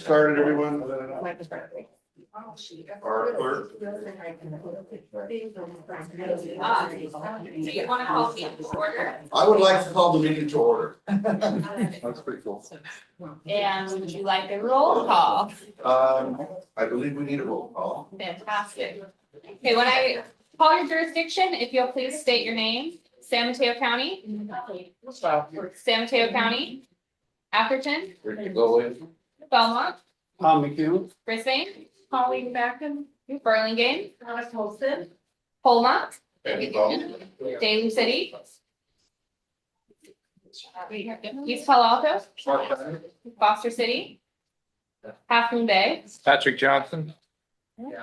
started, everyone? Our clerk. Do you want to call the meeting to order? I would like to call the meeting to order. That's pretty cool. And would you like a roll call? I believe we need a roll call. Fantastic. Okay, when I call your jurisdiction, if you'll please state your name. San Mateo County. San Mateo County. Atherton. Belmont. Tom McHugh. Brisbane. Pauline Backen. Burlingame. Holmont. Daly City. East Palo Alto. Foster City. Half Moon Bay. Patrick Johnson.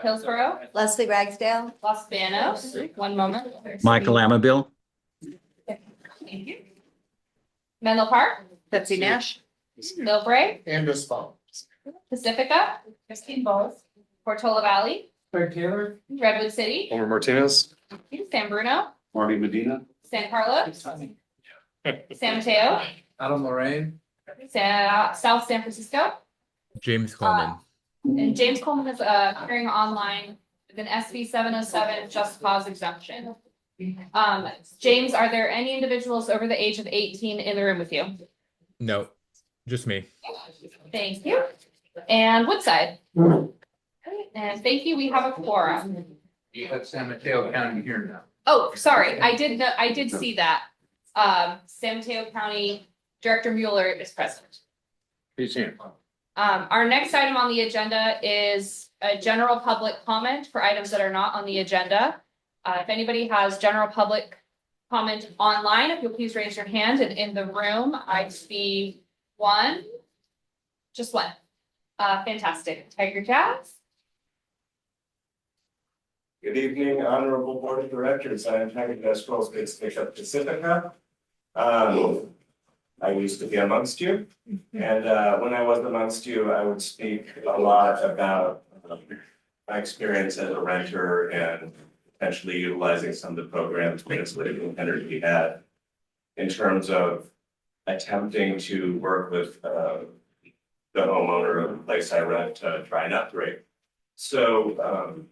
Hillsborough. Leslie Ragsdale. Los Banos. One moment. Michael Amabil. Thank you. Menlo Park. Betsy Nash. Millbrae. Candace Ball. Pacifica. Christine Bowles. Portola Valley. Craig Taylor. Redwood City. Homer Martinez. San Bruno. Marty Medina. San Carlos. San Mateo. Adam Lorraine. South San Francisco. James Coleman. And James Coleman is appearing online with an SB 707 just cause exemption. James, are there any individuals over the age of 18 in the room with you? No, just me. Thank you. And Woodside. And thank you. We have a quorum. You have San Mateo County here now. Oh, sorry. I did see that. San Mateo County Director Mueller is present. He's here. Our next item on the agenda is a general public comment for items that are not on the agenda. If anybody has general public comment online, if you'll please raise your hand, and in the room, I see one, just one. Fantastic. Tiger Jazz. Good evening, Honorable Board of Directors. I am Tiger Jazz Bishop Pacifica. I used to be amongst you, and when I was amongst you, I would speak a lot about my experience as a renter and potentially utilizing some of the programs Minutes Living Energy had in terms of attempting to work with the homeowner of the place I rent to try and upgrade. So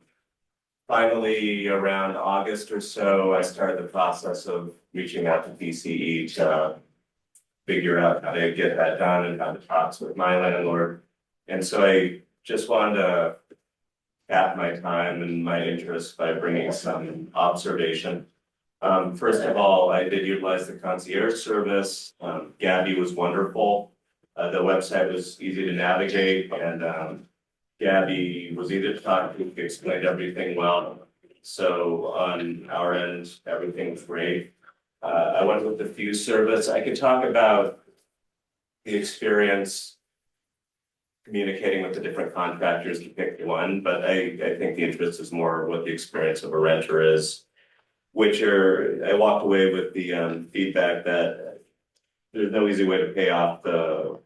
finally, around August or so, I started the process of reaching out to DCE to figure out how to get that done and how to talk with my landlord. And so I just wanted to cap my time and my interest by bringing some observation. First of all, I did utilize the concierge service. Gabby was wonderful. The website was easy to navigate, and Gabby was easy to talk to, explained everything well. So on our end, everything was great. I went with the Fuse service. I could talk about the experience communicating with the different contractors to pick one, but I think the interest is more what the experience of a renter is, I walked away with the feedback that there's no easy way to pay off the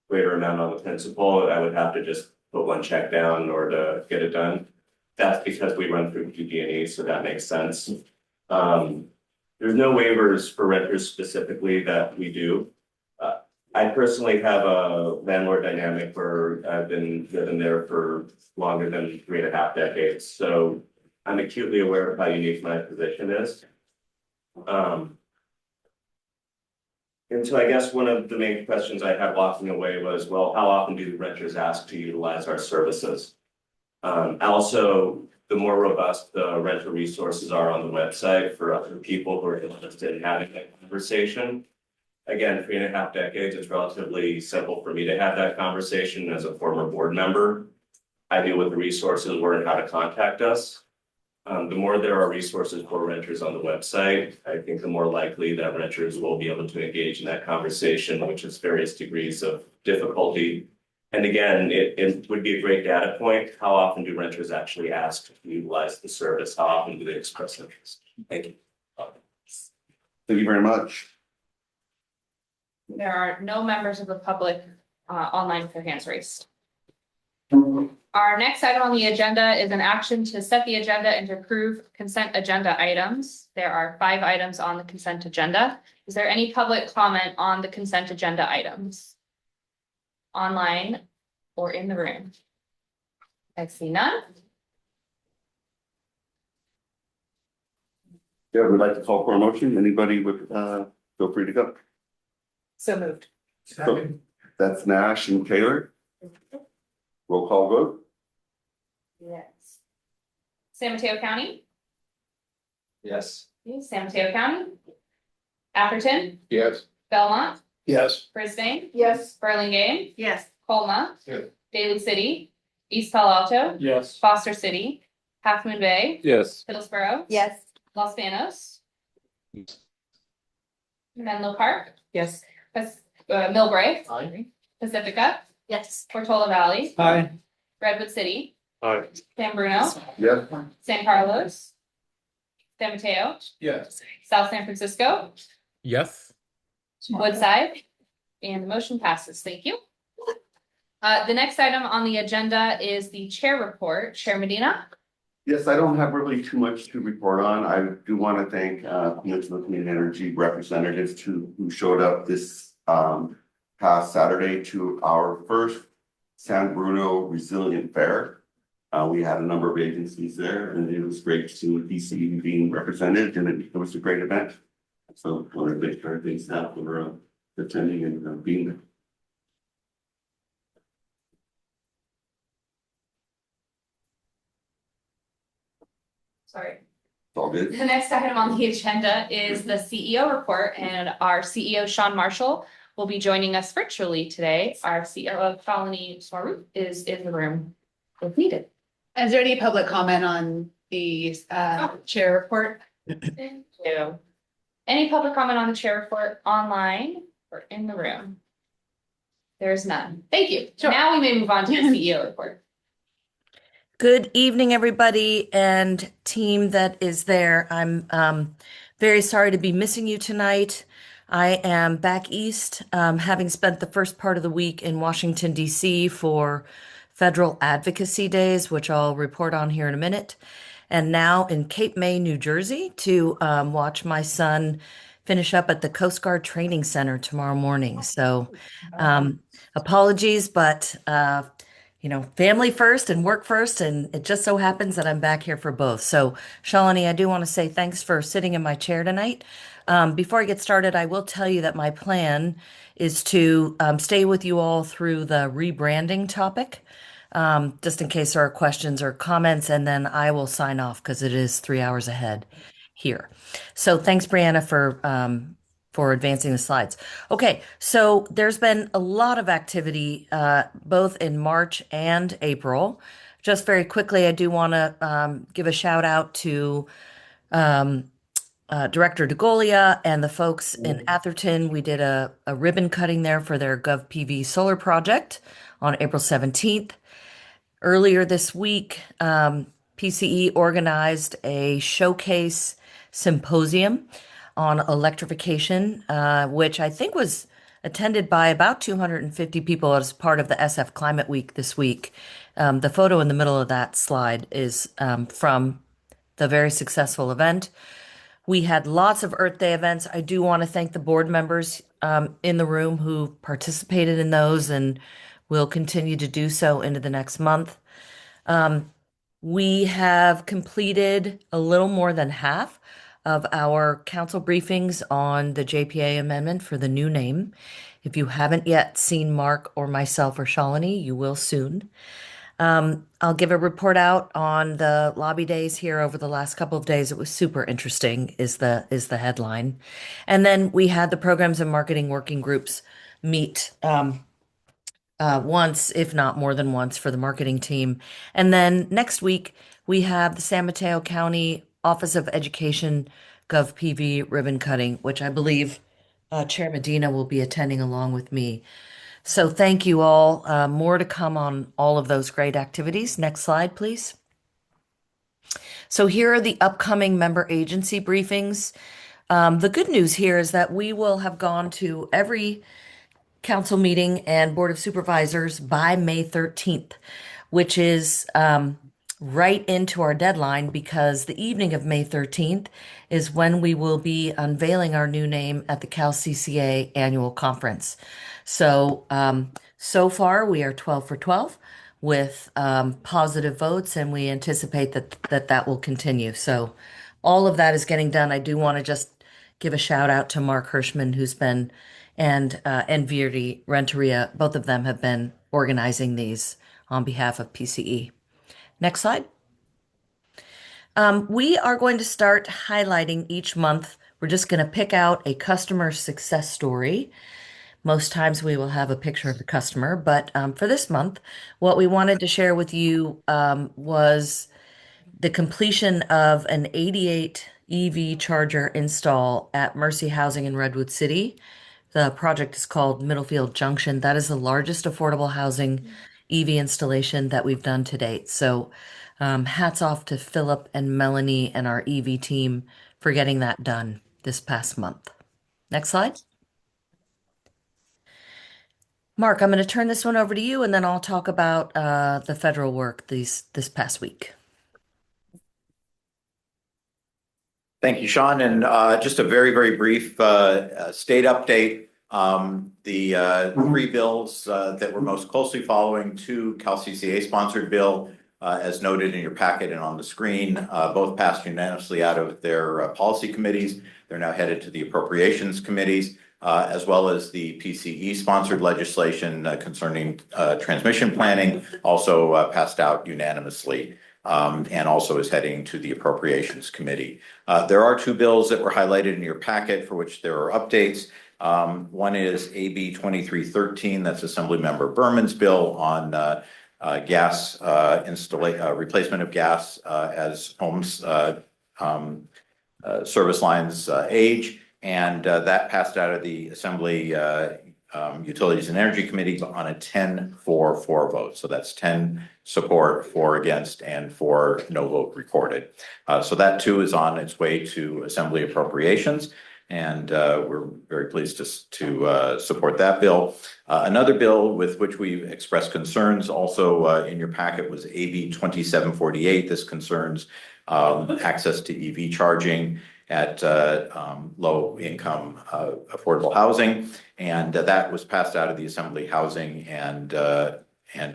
greater amount on the principal. I would have to just put one check down in order to get it done. That's because we run through PG&E, so that makes sense. There's no waivers for renters specifically that we do. I personally have a landlord dynamic where I've been living there for longer than 3.5 decades. So I'm acutely aware of how unique my position is. And so I guess one of the main questions I had walking away was, well, how often do renters ask to utilize our services? Also, the more robust the rental resources are on the website for other people who are interested in having that conversation. Again, 3.5 decades, it's relatively simple for me to have that conversation as a former board member. I knew what the resources were and how to contact us. The more there are resources for renters on the website, I think the more likely that renters will be able to engage in that conversation, which is various degrees of difficulty. And again, it would be a great data point. How often do renters actually ask to utilize the service? How often do they express interest? Thank you. Thank you very much. There are no members of the public online with their hands raised. Our next item on the agenda is an action to set the agenda and to approve consent agenda items. There are 5 items on the consent agenda. Is there any public comment on the consent agenda items? Online or in the room? I see none. Yeah, we'd like to call for a motion. Anybody would, feel free to go. So moved. So that's Nash and Taylor. Roll call vote. Yes. San Mateo County? Yes. San Mateo County? Atherton? Yes. Belmont? Yes. Brisbane? Yes. Burlingame? Yes. Colma? Yes. Daly City? East Palo Alto? Yes. Foster City? Half Moon Bay? Yes. Hillsborough? Yes. Los Banos? Menlo Park? Yes. Millbrae? Aye. Pacifica? Yes. Portola Valley? Aye. Redwood City? Aye. San Bruno? Yes. San Carlos? San Mateo? Yes. South San Francisco? Yes. Woodside? And the motion passes. Thank you. The next item on the agenda is the chair report. Chair Medina? Yes, I don't have really too much to report on. I do want to thank Peninsula Clean Energy representatives who showed up this past Saturday to our first San Bruno Resilient Fair. We had a number of agencies there, and it was great to see PCE being represented, and it was a great event. So I want to thank our things now for attending and being there. Sorry. It's all good. The next item on the agenda is the CEO report, and our CEO, Sean Marshall, will be joining us virtually today. Our CEO, Colony Swaroop, is in the room if needed. Is there any public comment on the chair report? Thank you. Any public comment on the chair report online or in the room? There's none. Thank you. Sure. Now we may move on to the CEO report. Good evening, everybody and team that is there. I'm very sorry to be missing you tonight. I am back east, having spent the first part of the week in Washington, D.C. for Federal Advocacy Days, which I'll report on here in a minute, and now in Cape May, New Jersey, to watch my son finish up at the Coast Guard Training Center tomorrow morning. So apologies, but family first and work first, and it just so happens that I'm back here for both. So, Shalini, I do want to say thanks for sitting in my chair tonight. Before I get started, I will tell you that my plan is to stay with you all through the rebranding topic, just in case there are questions or comments, and then I will sign off because it is 3 hours ahead here. So, thanks, Brianna, for advancing the slides. Okay, so there's been a lot of activity both in March and April. Just very quickly, I do want to give a shout out to Director DeGolia and the folks in Atherton. We did a ribbon cutting there for their GovPV solar project on April 17th. Earlier this week, PCE organized a showcase symposium on electrification, which I think was attended by about 250 people as part of the SF Climate Week this week. The photo in the middle of that slide is from the very successful event. We had lots of Earth Day events. I do want to thank the board members in the room who participated in those and will continue to do so into the next month. We have completed a little more than half of our council briefings on the JPA amendment for the new name. If you haven't yet seen Mark or myself or Shalini, you will soon. I'll give a report out on the lobby days here over the last couple of days. It was super interesting is the headline. And then we had the programs and marketing working groups meet once, if not more than once, for the marketing team. And then next week, we have the San Mateo County Office of Education GovPV ribbon cutting, which I believe Chair Medina will be attending along with me. So thank you all. More to come on all of those great activities. Next slide, please. So here are the upcoming member agency briefings. The good news here is that we will have gone to every council meeting and board of supervisors by May 13th, which is right into our deadline because the evening of May 13th is when we will be unveiling our new name at the Cal CCA annual conference. So So far, we are 12 for 12 with positive votes, and we anticipate that will continue. So all of that is getting done. I do want to just give a shout out to Mark Hirschman, who's been, and Virdi Renteria. Both of them have been organizing these on behalf of PCE. Next slide. We are going to start highlighting each month. We're just going to pick out a customer success story. Most times we will have a picture of the customer, but for this month, what we wanted to share with you was the completion of an 88 EV charger install at Mercy Housing in Redwood City. The project is called Middlefield Junction. That is the largest affordable housing EV installation that we've done to date. So, hats off to Philip and Melanie and our EV team for getting that done this past month. Next slide. Mark, I'm going to turn this one over to you, and then I'll talk about the federal work this past week. Thank you, Sean. And just a very, very brief state update. The three bills that we're most closely following, two CalCCA sponsored bill, as noted in your packet and on the screen, both passed unanimously out of their policy committees. They're now headed to the appropriations committees, as well as the PCE sponsored legislation concerning transmission planning, also passed out unanimously. And also is heading to the Appropriations Committee. There are two bills that were highlighted in your packet for which there are updates. One is AB 2313, that's Assemblymember Berman's bill on gas replacement of gas as homes service lines age, and that passed out of the Assembly Utilities and Energy Committee on a 10-4-4 vote. So that's 10 support, 4 against, and 4 no vote recorded. So that too is on its way to Assembly Appropriations, and we're very pleased to support that bill. Another bill with which we expressed concerns also in your packet was AB 2748. This concerns access to EV charging at low-income affordable housing, and that was passed out of the Assembly Housing and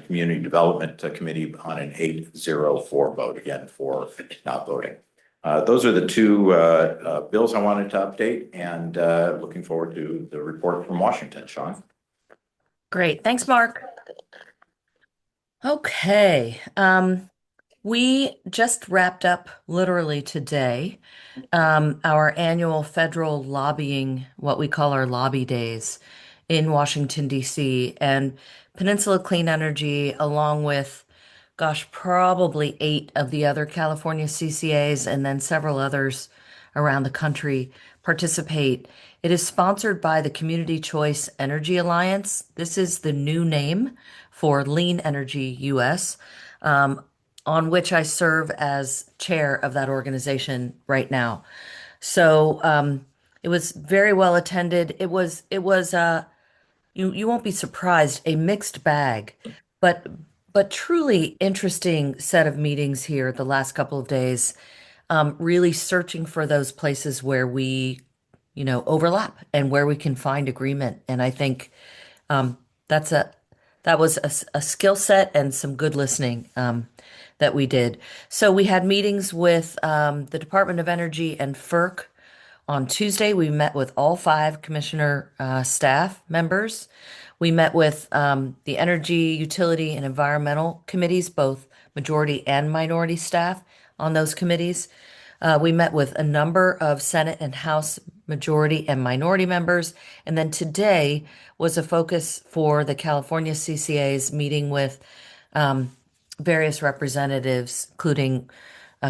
Community Development Committee on an 8-0-4 vote, again for not voting. Those are the two bills I wanted to update, and looking forward to the report from Washington. Sean? Great. Thanks, Mark. Okay. We just wrapped up literally today our annual federal lobbying, what we call our lobby days in Washington, D.C. And Peninsula Clean Energy, along with, gosh, probably 8 of the other California CCAs and then several others around the country participate. It is sponsored by the Community Choice Energy Alliance. This is the new name for Lean Energy US. On which I serve as chair of that organization right now. So it was very well attended. It was you won't be surprised, a mixed bag, but truly interesting set of meetings here the last couple of days. Really searching for those places where we, overlap and where we can find agreement. And I think that was a skill set and some good listening that we did. So we had meetings with the Department of Energy and FERC. On Tuesday, we met with all 5 commissioner staff members. We met with the Energy, Utility, and Environmental committees, both majority and minority staff on those committees. We met with a number of Senate and House majority and minority members. And then today was a focus for the California CCAs, meeting with various representatives, including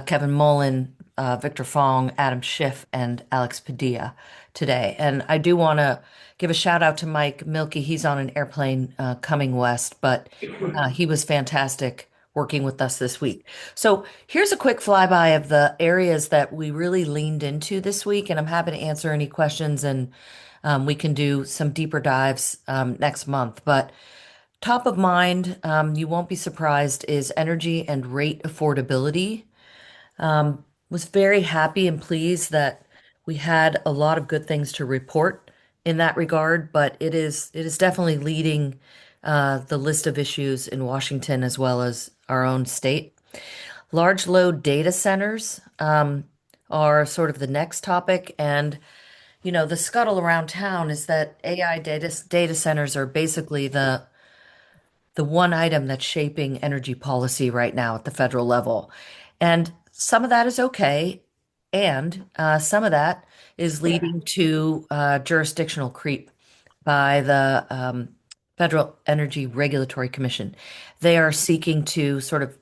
Kevin Mullen, Victor Fong, Adam Schiff, and Alex Padilla today. And I do want to give a shout out to Mike Milkey. He's on an airplane coming west, but he was fantastic working with us this week. So here's a quick flyby of the areas that we really leaned into this week, and I'm happy to answer any questions, and we can do some deeper dives next month. But top of mind, you won't be surprised, is energy and rate affordability. Was very happy and pleased that we had a lot of good things to report in that regard, but it is definitely leading the list of issues in Washington as well as our own state. Large load data centers are sort of the next topic. And, you know, the scuttle around town is that AI data centers are basically the one item that's shaping energy policy right now at the federal level. And some of that is okay. And some of that is leading to jurisdictional creep by the Federal Energy Regulatory Commission. They are seeking to sort of,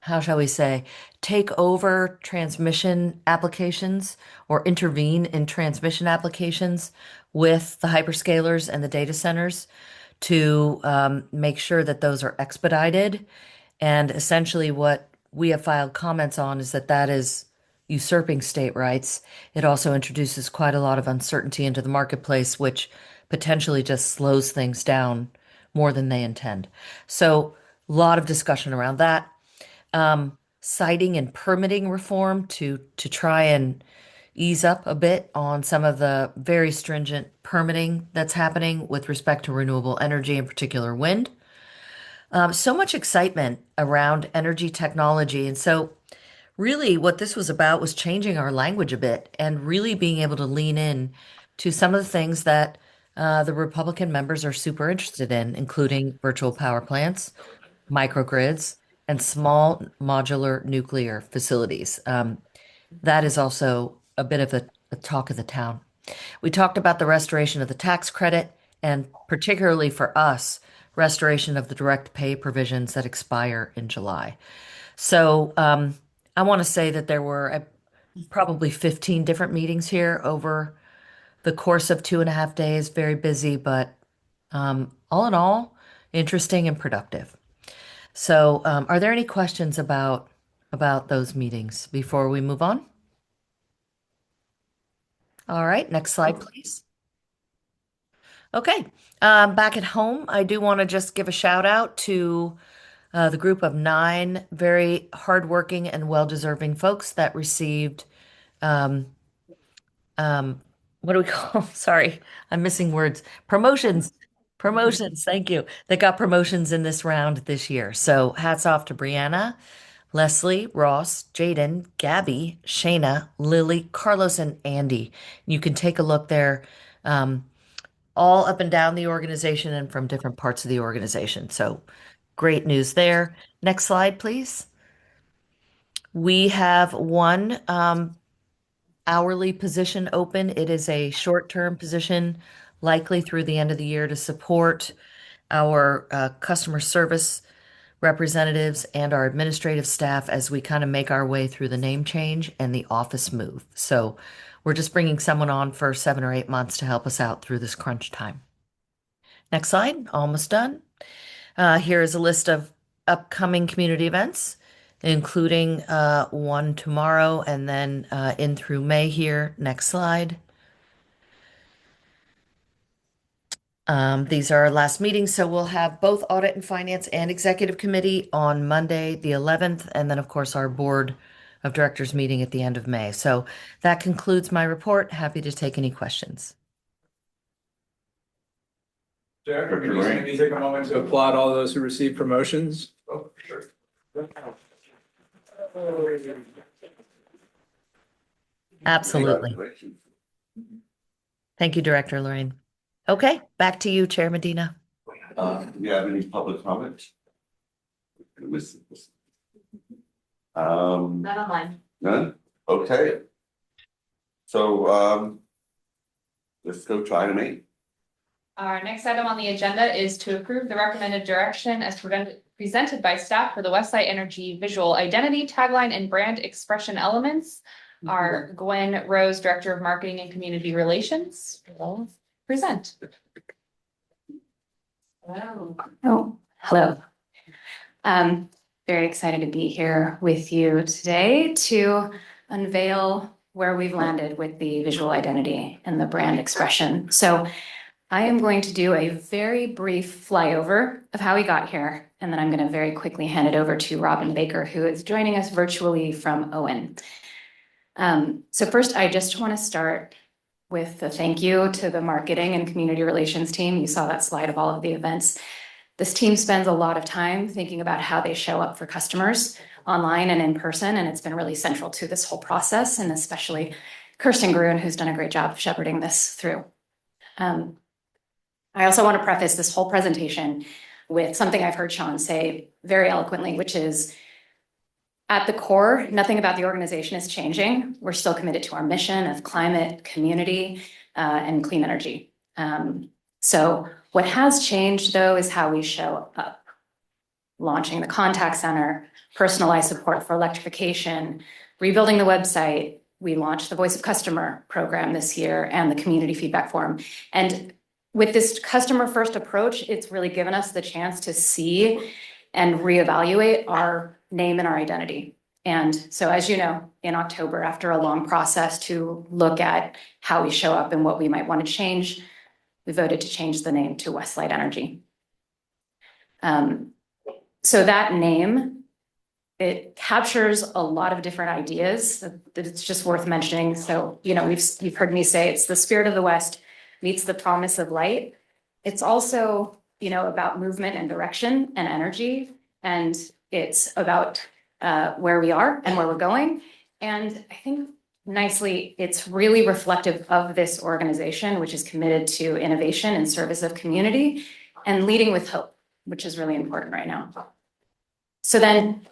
how shall we say, take over transmission applications or intervene in transmission applications with the hyperscalers and the data centers to make sure that those are expedited. And essentially, what we have filed comments on is that that is usurping state rights. It also introduces quite a lot of uncertainty into the marketplace, which potentially just slows things down more than they intend. So, a lot of discussion around that. Citing and permitting reform to try and ease up a bit on some of the very stringent permitting that's happening with respect to renewable energy, in particular wind. So much excitement around energy technology. And so, really, what this was about was changing our language a bit and really being able to lean in to some of the things that the Republican members are super interested in, including virtual power plants, microgrids, and small modular nuclear facilities. That is also a bit of a talk of the town. We talked about the restoration of the tax credit, and particularly for us, restoration of the direct pay provisions that expire in July. So I want to say that there were probably 15 different meetings here over the course of 2.5 days. Very busy, but all in all, interesting and productive. So, are there any questions about those meetings before we move on? All right, next slide, please. Okay, back at home, I do want to just give a shout out to the group of 9 very hardworking and well-deserving folks that received, what do we call? Sorry, I'm missing words. Promotions. Promotions. Thank you. That got promotions in this round this year. So hats off to Brianna, Leslie, Ross, Jaden, Gabby, Shayna, Lily, Carlos, and Andy. You can take a look there, all up and down the organization and from different parts of the organization. So great news there. Next slide, please. We have one hourly position open. It is a short-term position, likely through the end of the year to support our customer service representatives and our administrative staff as we kind of make our way through the name change and the office move. So we're just bringing someone on for 7 or 8 months to help us out through this crunch time. Next slide, almost done. Here is a list of upcoming community events, including one tomorrow and then in through May here. Next slide. These are our last meetings, so we'll have both Audit and Finance and Executive Committee on Monday, the 11th, and then, of course, our Board of Directors meeting at the end of May. So that concludes my report. Happy to take any questions. Jack, could you maybe take a moment to applaud all those who received promotions? Oh, sure. Absolutely. Thank you, Director Lorraine. Okay, back to you, Chair Medina. Do you have any public comments? Not online. None? Okay. So, let's go to item 8. Our next item on the agenda is to approve the recommended direction as presented by staff for the WestLight Energy visual identity, tagline, and brand expression elements. Our Gwen Rose, Director of Marketing and Community Relations, will present. Oh, hello. Very excited to be here with you today to unveil where we've landed with the visual identity and the brand expression. So I am going to do a very brief flyover of how we got here, and then I'm going to very quickly hand it over to Robin Baker, who is joining us virtually from Owen. So first, I just want to start with the thank you to the marketing and community relations team. You saw that slide of all of the events. This team spends a lot of time thinking about how they show up for customers online and in person, and it's been really central to this whole process, and especially Kirsten Gruen, who's done a great job shepherding this through. I also want to preface this whole presentation with something I've heard Sean say very eloquently, which is at the core, nothing about the organization is changing. We're still committed to our mission of climate, community, and clean energy. So what has changed, though, is how we show up. Launching the contact center, personalized support for electrification, rebuilding the website. We launched the Voice of Customer program this year and the community feedback forum. And with this customer first approach, it's really given us the chance to see and reevaluate our name and our identity. And so, as you know, in October, after a long process to look at how we show up and what we might want to change, we voted to change the name to WestLight Energy. So that name, it captures a lot of different ideas that it's just worth mentioning. So, you know, you've heard me say it's the spirit of the West meets the promise of light. It's also, you know, about movement and direction and energy. And it's about where we are and where we're going. And I think nicely, it's really reflective of this organization, which is committed to innovation and service of community and leading with hope, which is really important right now. So then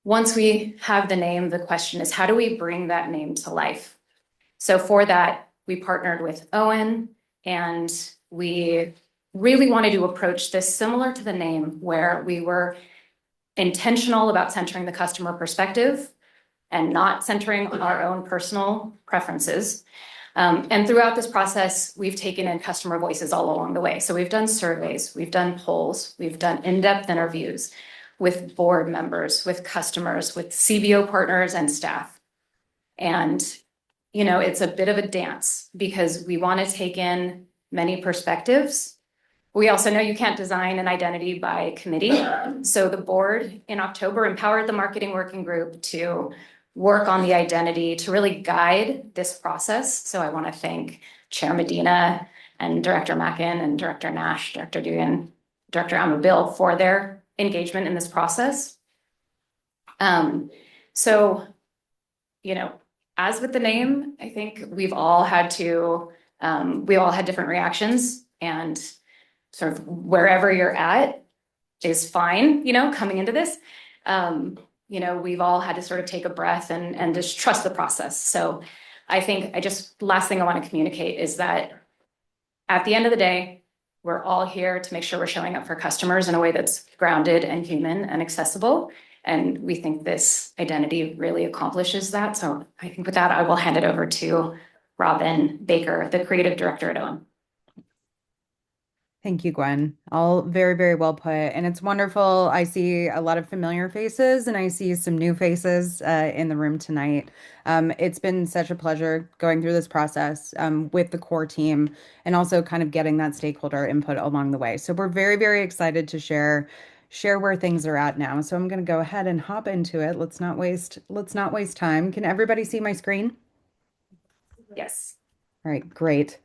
once we have the name, the question is, how do we bring that name to life? So for that, we partnered with Owen, and we really wanted to approach this similar to the name, where we were intentional about centering the customer perspective and not centering our own personal preferences. And throughout this process, we've taken in customer voices all along the way. So we've done surveys, we've done polls, we've done in-depth interviews with board members, with customers, with CBO partners and staff. And, you know, it's a bit of a dance because we want to take in many perspectives. We also know you can't design an identity by committee. So the board in October empowered the marketing working group to work on the identity to really guide this process. So I want to thank Chair Medina and Director Mackin and Director Nash, Director Dugan, Director Amabil for their engagement in this process. So, you know, as with the name, I think we've all had different reactions, and sort of wherever you're at is fine, you know, coming into this. You know, we've all had to sort of take a breath and just trust the process. So I think last thing I want to communicate is that at the end of the day, we're all here to make sure we're showing up for customers in a way that's grounded and human and accessible. And we think this identity really accomplishes that. So I think with that, I will hand it over to Robin Baker, the creative director at OM. Thank you, Gwen. All very, very well put. And it's wonderful. I see a lot of familiar faces and I see some new faces in the room tonight. It's been such a pleasure going through this process with the core team and also kind of getting that stakeholder input along the way. So we're very, very excited to share where things are at now. So I'm going to go ahead and hop into it. Let's not waste time. Can everybody see my screen? Yes. All right, great.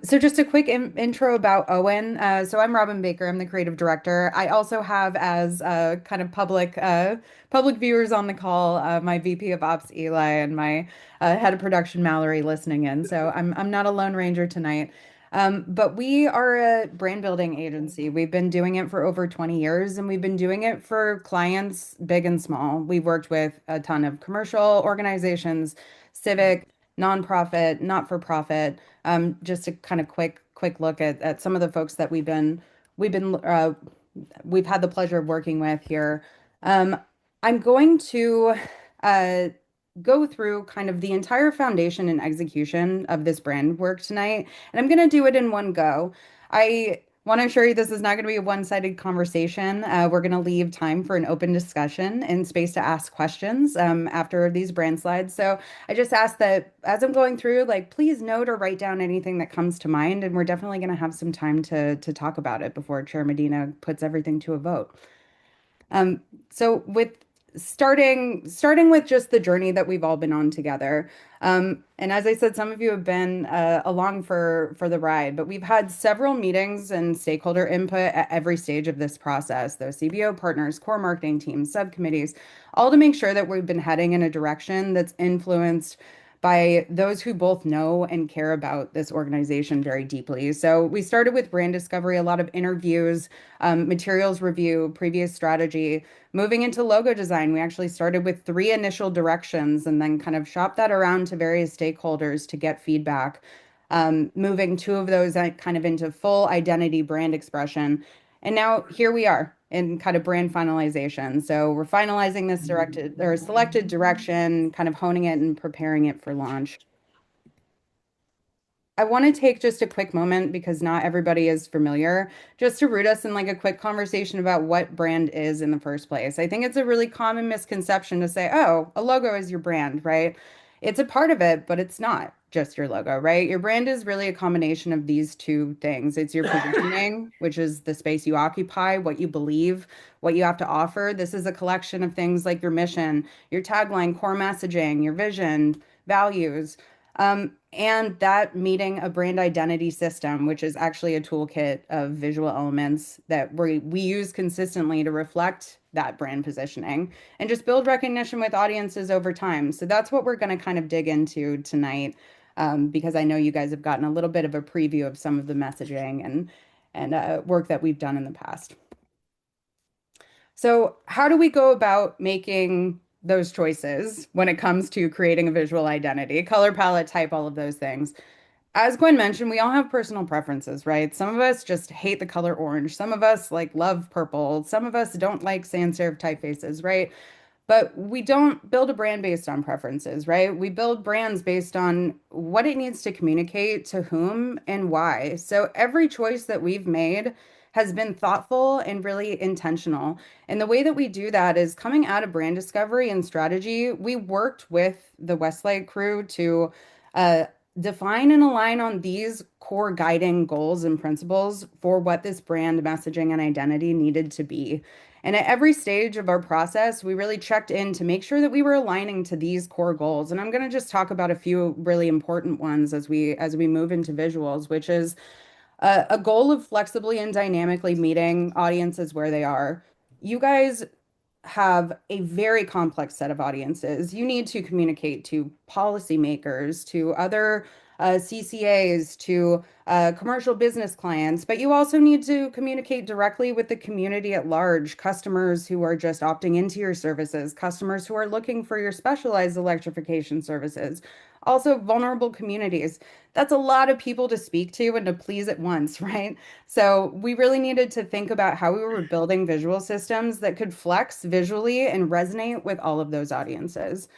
So just a quick intro about Owen. So I'm Robin Baker. I'm the creative director. I also have as kind of public viewers on the call, my VP of Ops, Eli, and my head of production, Mallory, listening in. So I'm not a Lone Ranger tonight. But we are a brand building agency. We've been doing it for over 20 years, and we've been doing it for clients big and small. We've worked with a ton of commercial organizations, civic, nonprofit, not-for-profit. Just a kind of quick look at some of the folks that we've had the pleasure of working with here. I'm going to go through kind of the entire foundation and execution of this brand work tonight, and I'm going to do it in one go. I want to assure you this is not going to be a one-sided conversation. We're going to leave time for an open discussion and space to ask questions after these brand slides. So I just ask that as I'm going through, like, please note or write down anything that comes to mind, and we're definitely going to have some time to talk about it before Chair Medina puts everything to a vote. So with starting with just the journey that we've all been on together. And as I said, some of you have been along for the ride, but we've had several meetings and stakeholder input at every stage of this process. Those CBO partners, core marketing teams, subcommittees, all to make sure that we've been heading in a direction that's influenced by those who both know and care about this organization very deeply. So we started with brand discovery, a lot of interviews, materials review, previous strategy. Moving into logo design, we actually started with 3 initial directions and then kind of shopped that around to various stakeholders to get feedback. Moving 2 of those kind of into full identity brand expression. And now here we are in kind of brand finalization. So we're finalizing this directed or selected direction, kind of honing it and preparing it for launch. I want to take just a quick moment because not everybody is familiar, just to root us in like a quick conversation about what brand is in the first place. I think it's a really common misconception to say, oh, a logo is your brand, right? It's a part of it, but it's not just your logo, right? Your brand is really a combination of these 2 things. It's your positioning, which is the space you occupy, what you believe, what you have to offer. This is a collection of things like your mission, your tagline, core messaging, your vision, values. And that meeting a brand identity system, which is actually a toolkit of visual elements that we use consistently to reflect that brand positioning and just build recognition with audiences over time. So that's what we're going to kind of dig into tonight, because I know you guys have gotten a little bit of a preview of some of the messaging and work that we've done in the past. So how do we go about making those choices when it comes to creating a visual identity, color palette, type, all of those things? As Gwen mentioned, we all have personal preferences, right? Some of us just hate the color orange. Some of us like love purple. Some of us don't like sans serif typefaces, right? But we don't build a brand based on preferences, right? We build brands based on what it needs to communicate to whom and why. So every choice that we've made has been thoughtful and really intentional. And the way that we do that is coming out of brand discovery and strategy. We worked with the WestLight crew to define and align on these core guiding goals and principles for what this brand messaging and identity needed to be. And at every stage of our process, we really checked in to make sure that we were aligning to these core goals. And I'm going to just talk about a few really important ones as we move into visuals, which is a goal of flexibly and dynamically meeting audiences where they are. You guys have a very complex set of audiences. You need to communicate to policymakers, to other CCAs, to commercial business clients, but you also need to communicate directly with the community at large, customers who are just opting into your services, customers who are looking for your specialized electrification services, also vulnerable communities. That's a lot of people to speak to and to please at once, right? So we really needed to think about how we were building visual systems that could flex visually and resonate with all of those audiences.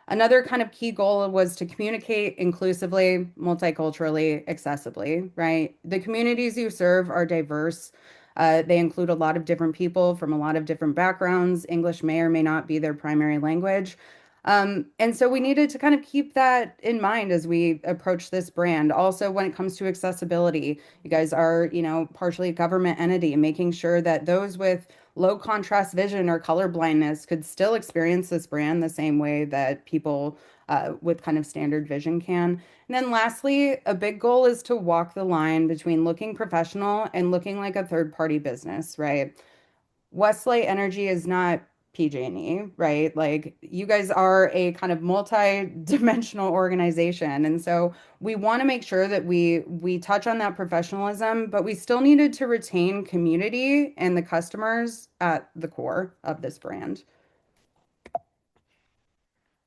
Another kind of key goal was to communicate inclusively, multiculturally, accessibly, right? The communities you serve are diverse. They include a lot of different people from a lot of different backgrounds. English may or may not be their primary language. And so we needed to kind of keep that in mind as we approach this brand. Also, when it comes to accessibility, you guys are, partially a government entity, making sure that those with low contrast vision or color blindness could still experience this brand the same way that people with kind of standard vision can. And then lastly, a big goal is to walk the line between looking professional and looking like a third-party business, right? WestLight Energy is not PG&E, right? Like you guys are a kind of multi-dimensional organization. And so we want to make sure that we touch on that professionalism, but we still needed to retain community and the customers at the core of this brand.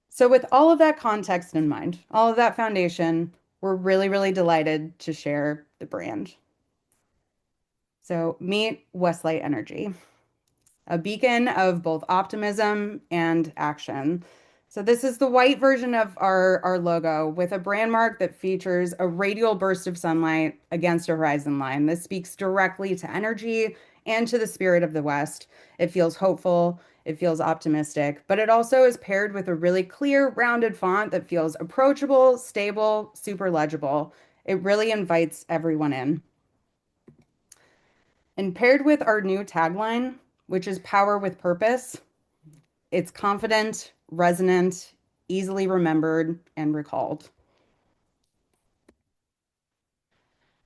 So with all of that context in mind, all of that foundation, we're really, really delighted to share the brand. So meet WestLight Energy, a beacon of both optimism and action. So this is the white version of our logo with a brand mark that features a radial burst of sunlight against a horizon line. This speaks directly to energy and to the spirit of the West. It feels hopeful, it feels optimistic, but it also is paired with a really clear, rounded font that feels approachable, stable, super legible. It really invites everyone in. And paired with our new tagline, which is power with purpose, It's confident, resonant, easily remembered, and recalled.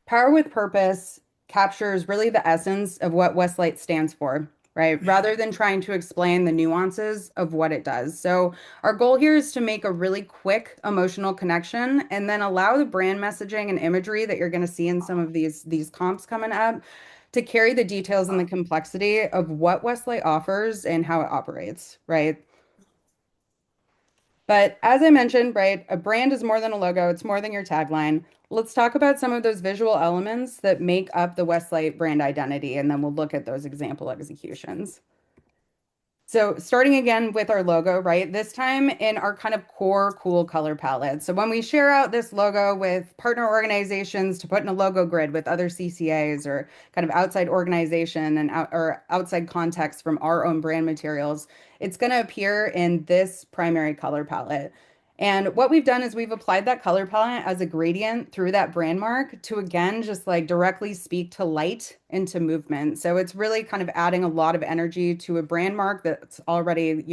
Power with Purpose captures really the essence of what WestLight stands for, right? Rather than trying to explain the nuances of what it does. So our goal here is to make a really quick emotional connection and then allow the brand messaging and imagery that you're going to see in some of these comps coming up to carry the details and the complexity of what WestLight offers and how it operates, right? But as I mentioned, right, a brand is more than a logo, it's more than your tagline. Let's talk about some of those visual elements that make up the WestLight brand identity, and then we'll look at those example executions. So starting again with our logo, right? This time in our kind of core cool color palette. So when we share out this logo with partner organizations to put in a logo grid with other CCAs or kind of outside organization and outside context from our own brand materials, it's going to appear in this primary color palette. And what we've done is we've applied that color palette as a gradient through that brand mark to again just like directly speak to light and to movement. So it's really kind of adding a lot of energy to a brand mark that's already,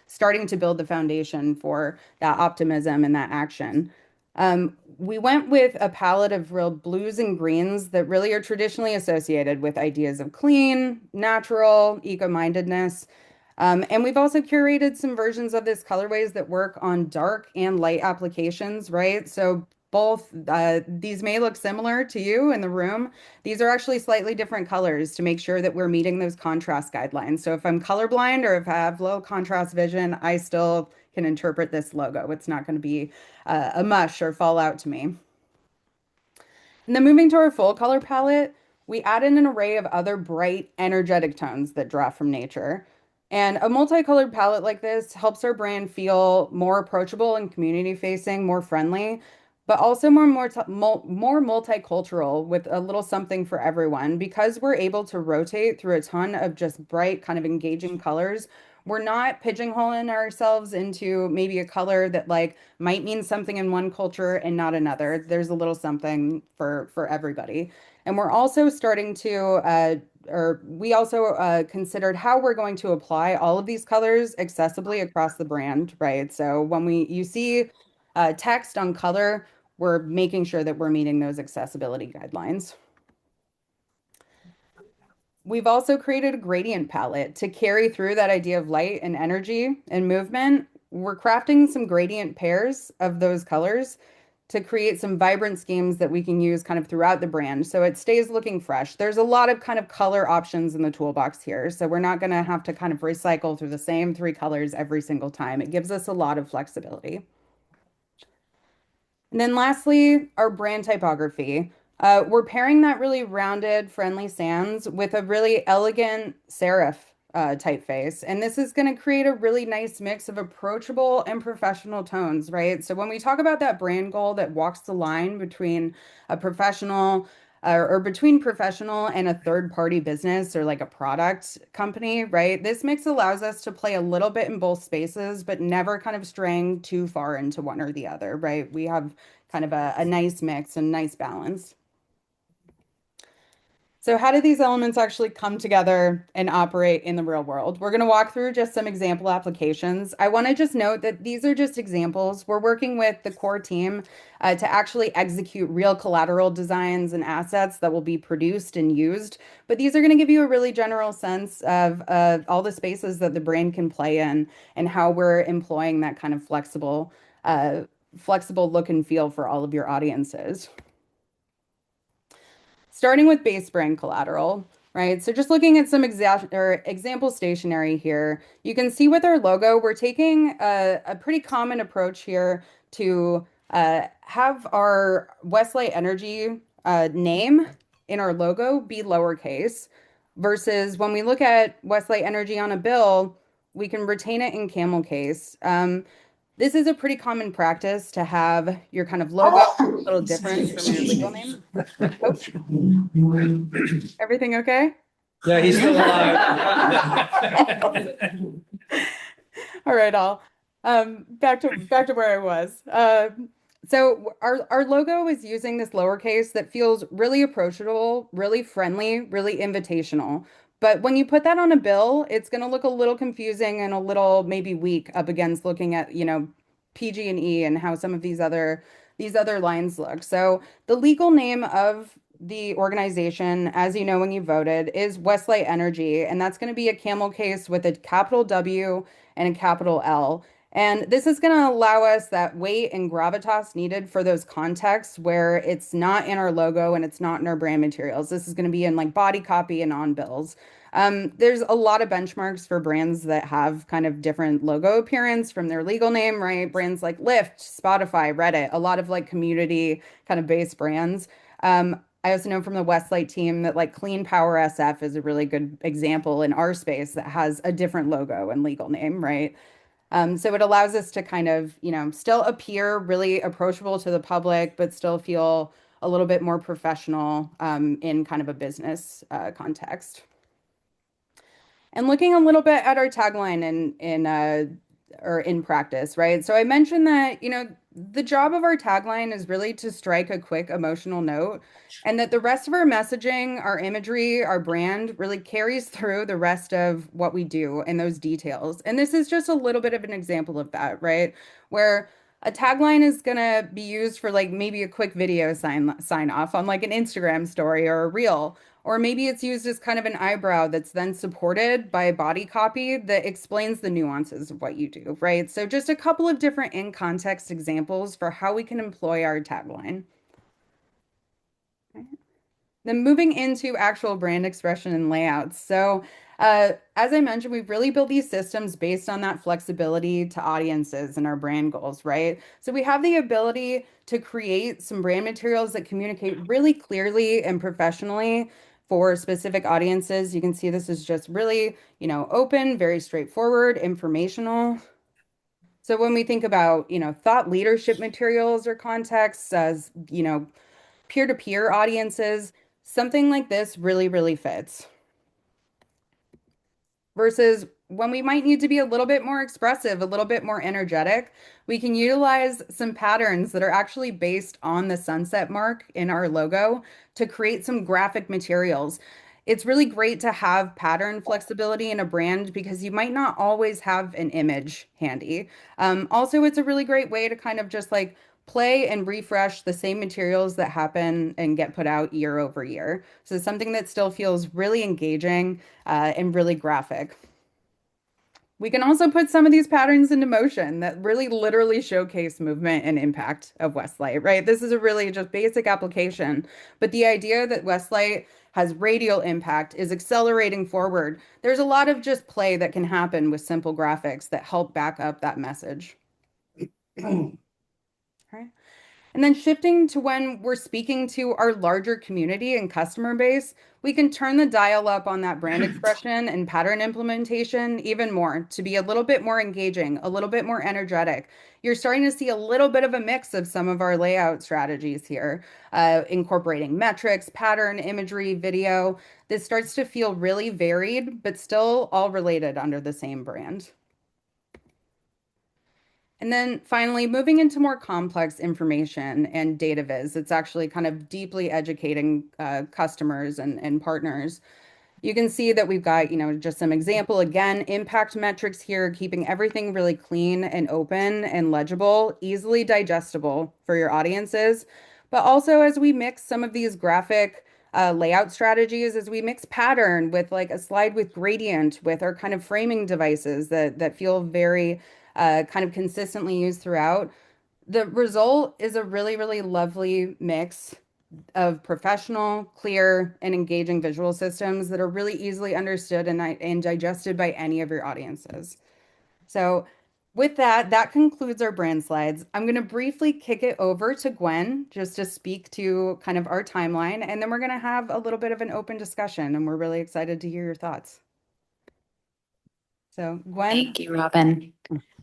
starting to build the foundation for that optimism and that action. We went with a palette of real blues and greens that really are traditionally associated with ideas of clean, natural, eco-mindedness. And we've also curated some versions of this colorways that work on dark and light applications, right? So both these may look similar to you in the room. These are actually slightly different colors to make sure that we're meeting those contrast guidelines. So if I'm colorblind or if I have low contrast vision, I still can interpret this logo. It's not going to be a mush or fall out to me. And then moving to our full color palette, we added an array of other bright, energetic tones that draw from nature. And a multicolored palette like this helps our brand feel more approachable and community facing, more friendly, but also more multicultural with a little something for everyone. Because we're able to rotate through a ton of just bright, kind of engaging colors, we're not pigeonholing ourselves into maybe a color that like might mean something in one culture and not another. There's a little something for everybody. And we're also starting to we also considered how we're going to apply all of these colors accessibly across the brand, right? So when you see text on color, we're making sure that we're meeting those accessibility guidelines. We've also created a gradient palette to carry through that idea of light and energy and movement. We're crafting some gradient pairs of those colors to create some vibrant schemes that we can use kind of throughout the brand so it stays looking fresh. There's a lot of kind of color options in the toolbox here, so we're not going to have to kind of recycle through the same 3 colors every single time. It gives us a lot of flexibility. And then lastly, our brand typography. We're pairing that really rounded, friendly sans with a really elegant serif typeface. And this is going to create a really nice mix of approachable and professional tones, right? So when we talk about that brand goal that walks the line between a professional or between professional and a third-party business or like a product company, right? This mix allows us to play a little bit in both spaces, but never kind of straying too far into one or the other, right? We have kind of a nice mix and nice balance. So how do these elements actually come together and operate in the real world? We're going to walk through just some example applications. I want to just note that these are just examples. We're working with the core team to actually execute real collateral designs and assets that will be produced and used. But these are going to give you a really general sense of all the spaces that the brand can play in and how we're employing that kind of flexible look and feel for all of your audiences. Starting with base brand collateral, right? So just looking at some example stationery here, you can see with our logo, we're taking a pretty common approach here to have our WestLight Energy name in our logo be lowercase versus when we look at WestLight Energy on a bill, we can retain it in camel case. This is a pretty common practice to have your kind of logo a little different from your legal name. Oh. Everything okay? Yeah, he's still alive. All right, all. Back to where I was. So our logo is using this lowercase that feels really approachable, really friendly, really invitational. But when you put that on a bill, it's going to look a little confusing and a little maybe weak up against looking at, PG&E and how some of these other lines look. So the legal name of the organization, as you know when you voted, is WestLight Energy, and that's going to be a camel case with a capital W and a capital L. And this is going to allow us that weight and gravitas needed for those contexts where it's not in our logo and it's not in our brand materials. This is going to be in like body copy and on bills. There's a lot of benchmarks for brands that have kind of different logo appearance from their legal name, right? Brands like Lyft, Spotify, Reddit, a lot of like community kind of based brands. I also know from the WestLight team that like Clean Power SF is a really good example in our space that has a different logo and legal name, right? So it allows us to kind of, still appear really approachable to the public, but still feel a little bit more professional in kind of a business context. And looking a little bit at our tagline in practice, right? So I mentioned that, the job of our tagline is really to strike a quick emotional note, and that the rest of our messaging, our imagery, our brand really carries through the rest of what we do in those details. And this is just a little bit of an example of that, right? Where a tagline is going to be used for like maybe a quick video sign off on like an Instagram story or a reel. Or maybe it's used as kind of an eyebrow that's then supported by body copy that explains the nuances of what you do, right? So just a couple of different in context examples for how we can employ our tagline. Then moving into actual brand expression and layouts. So as I mentioned, we've really built these systems based on that flexibility to audiences and our brand goals, right? So we have the ability to create some brand materials that communicate really clearly and professionally for specific audiences. You can see this is just really, open, very straightforward, informational. So when we think about, thought leadership materials or contexts as, peer-to-peer audiences, something like this really, really fits. Versus when we might need to be a little bit more expressive, a little bit more energetic, we can utilize some patterns that are actually based on the sunset mark in our logo to create some graphic materials. It's really great to have pattern flexibility in a brand because you might not always have an image handy. Also, it's a really great way to kind of just like play and refresh the same materials that happen and get put out year over year. So it's something that still feels really engaging and really graphic. We can also put some of these patterns into motion that really literally showcase movement and impact of WestLight, right? This is a really just basic application, but the idea that WestLight has radial impact is accelerating forward. There's a lot of just play that can happen with simple graphics that help back up that message. Right. And then shifting to when we're speaking to our larger community and customer base, we can turn the dial up on that brand expression and pattern implementation even more to be a little bit more engaging, a little bit more energetic. You're starting to see a little bit of a mix of some of our layout strategies here, incorporating metrics, pattern, imagery, video. This starts to feel really varied, but still all related under the same brand. And then finally, moving into more complex information and data viz, it's actually kind of deeply educating customers and partners. You can see that we've got, just some example, again, impact metrics here, keeping everything really clean and open and legible, easily digestible for your audiences. But also as we mix some of these graphic layout strategies, as we mix pattern with like a slide with gradient, with our kind of framing devices that feel very kind of consistently used throughout, the result is a really, really lovely mix of professional, clear, and engaging visual systems that are really easily understood and digested by any of your audiences. So with that, that concludes our brand slides. I'm going to briefly kick it over to Gwen just to speak to kind of our timeline, and then we're going to have a little bit of an open discussion, and we're really excited to hear your thoughts. So Gwen. Thank you, Robin.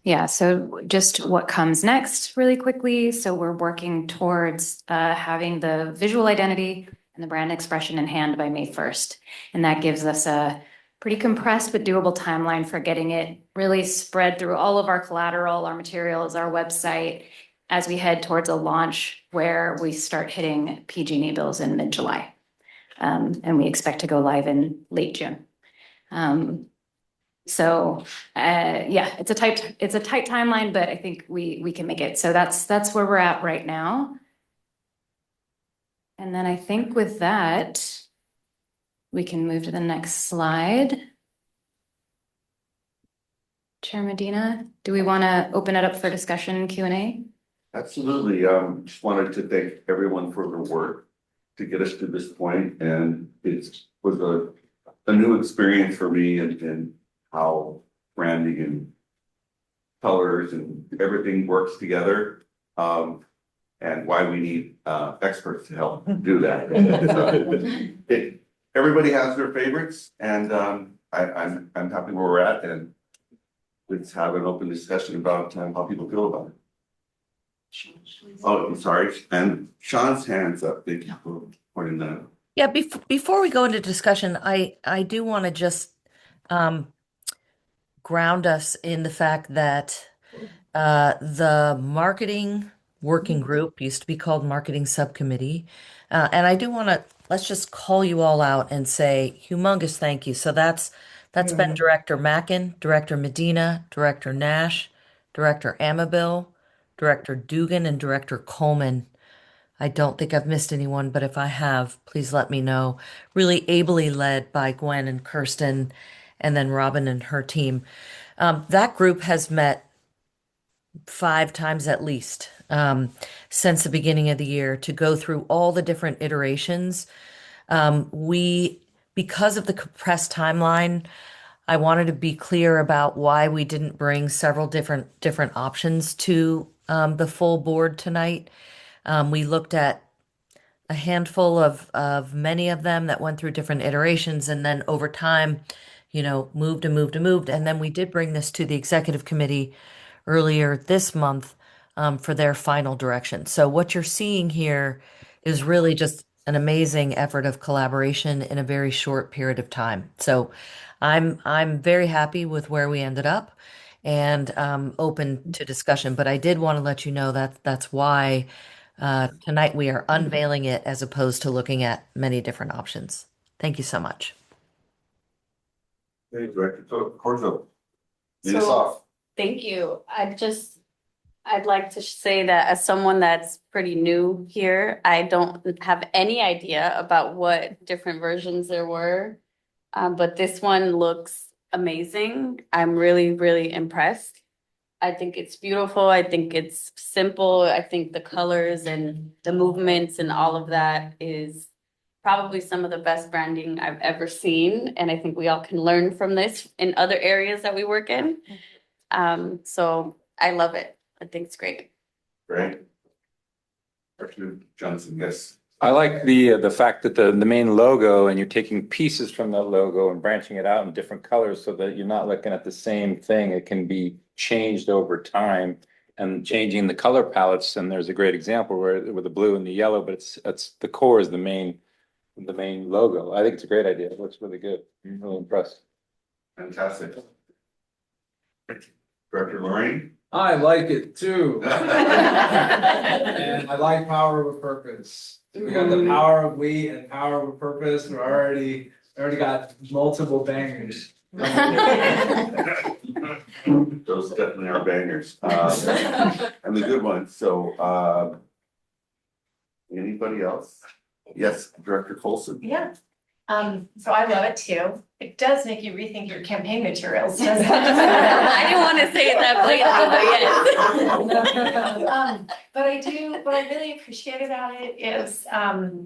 Yeah, so just what comes next really quickly. So we're working towards having the visual identity and the brand expression in hand by May 1st. And that gives us a pretty compressed but doable timeline for getting it really spread through all of our collateral, our materials, our website, as we head towards a launch where we start hitting PG&E bills in mid-July. And we expect to go live in late June. So, yeah, it's a tight timeline, but I think we can make it. So that's where we're at right now. And then I think with that, we can move to the next slide. Chair Medina, do we want to open it up for discussion and Q&A? Absolutely. Just wanted to thank everyone for their work to get us to this point, and it was a new experience for me and how branding and colors and everything works together. And why we need experts to help do that. Everybody has their favorites, and I'm happy where we're at, and let's have an open discussion about how people feel about it. Oh, I'm sorry, and Sean's hands up. Thank you for pointing that out. Yeah, before we go into discussion, I do want to just ground us in the fact that the marketing working group used to be called marketing subcommittee. And I do want to, let's just call you all out and say humongous thank you. So that's been Director Mackin, Director Medina, Director Nash, Director Amabil, Director Dugan, and Director Coleman. I don't think I've missed anyone, but if I have, please let me know. Really ably led by Gwen and Kirsten, and then Robin and her team. That group has met 5 times at least since the beginning of the year to go through all the different iterations. Because of the compressed timeline, I wanted to be clear about why we didn't bring several different options to the full board tonight. We looked at a handful of many of them that went through different iterations, and then over time, moved. And then we did bring this to the executive committee earlier this month for their final direction. So what you're seeing here is really just an amazing effort of collaboration in a very short period of time. So I'm very happy with where we ended up and open to discussion. But I did want to let you know that that's why tonight we are unveiling it as opposed to looking at many different options. Thank you so much. Hey, Director Corzo, lead us off. Thank you. I'd like to say that as someone that's pretty new here, I don't have any idea about what different versions there were. But this one looks amazing. I'm really, really impressed. I think it's beautiful. I think it's simple. I think the colors and the movements and all of that is probably some of the best branding I've ever seen. And I think we all can learn from this in other areas that we work in. So I love it. I think it's great. Great. Director Johnson, yes. I like the fact that the main logo, and you're taking pieces from that logo and branching it out in different colors so that you're not looking at the same thing. It can be changed over time and changing the color palettes. And there's a great example with the blue and the yellow, but it's the core is the main logo. I think it's a great idea. It looks really good. I'm really impressed. Fantastic. Director Lorraine? I like it too. And I like power with purpose. We got the power of we and power with purpose. We already got multiple bangers. Those definitely are bangers. And the good ones. So anybody else? Yes, Director Colson. Yeah. So I love it too. It does make you rethink your campaign materials, doesn't it? I didn't want to say it that blatantly, but what I really appreciate about it is, I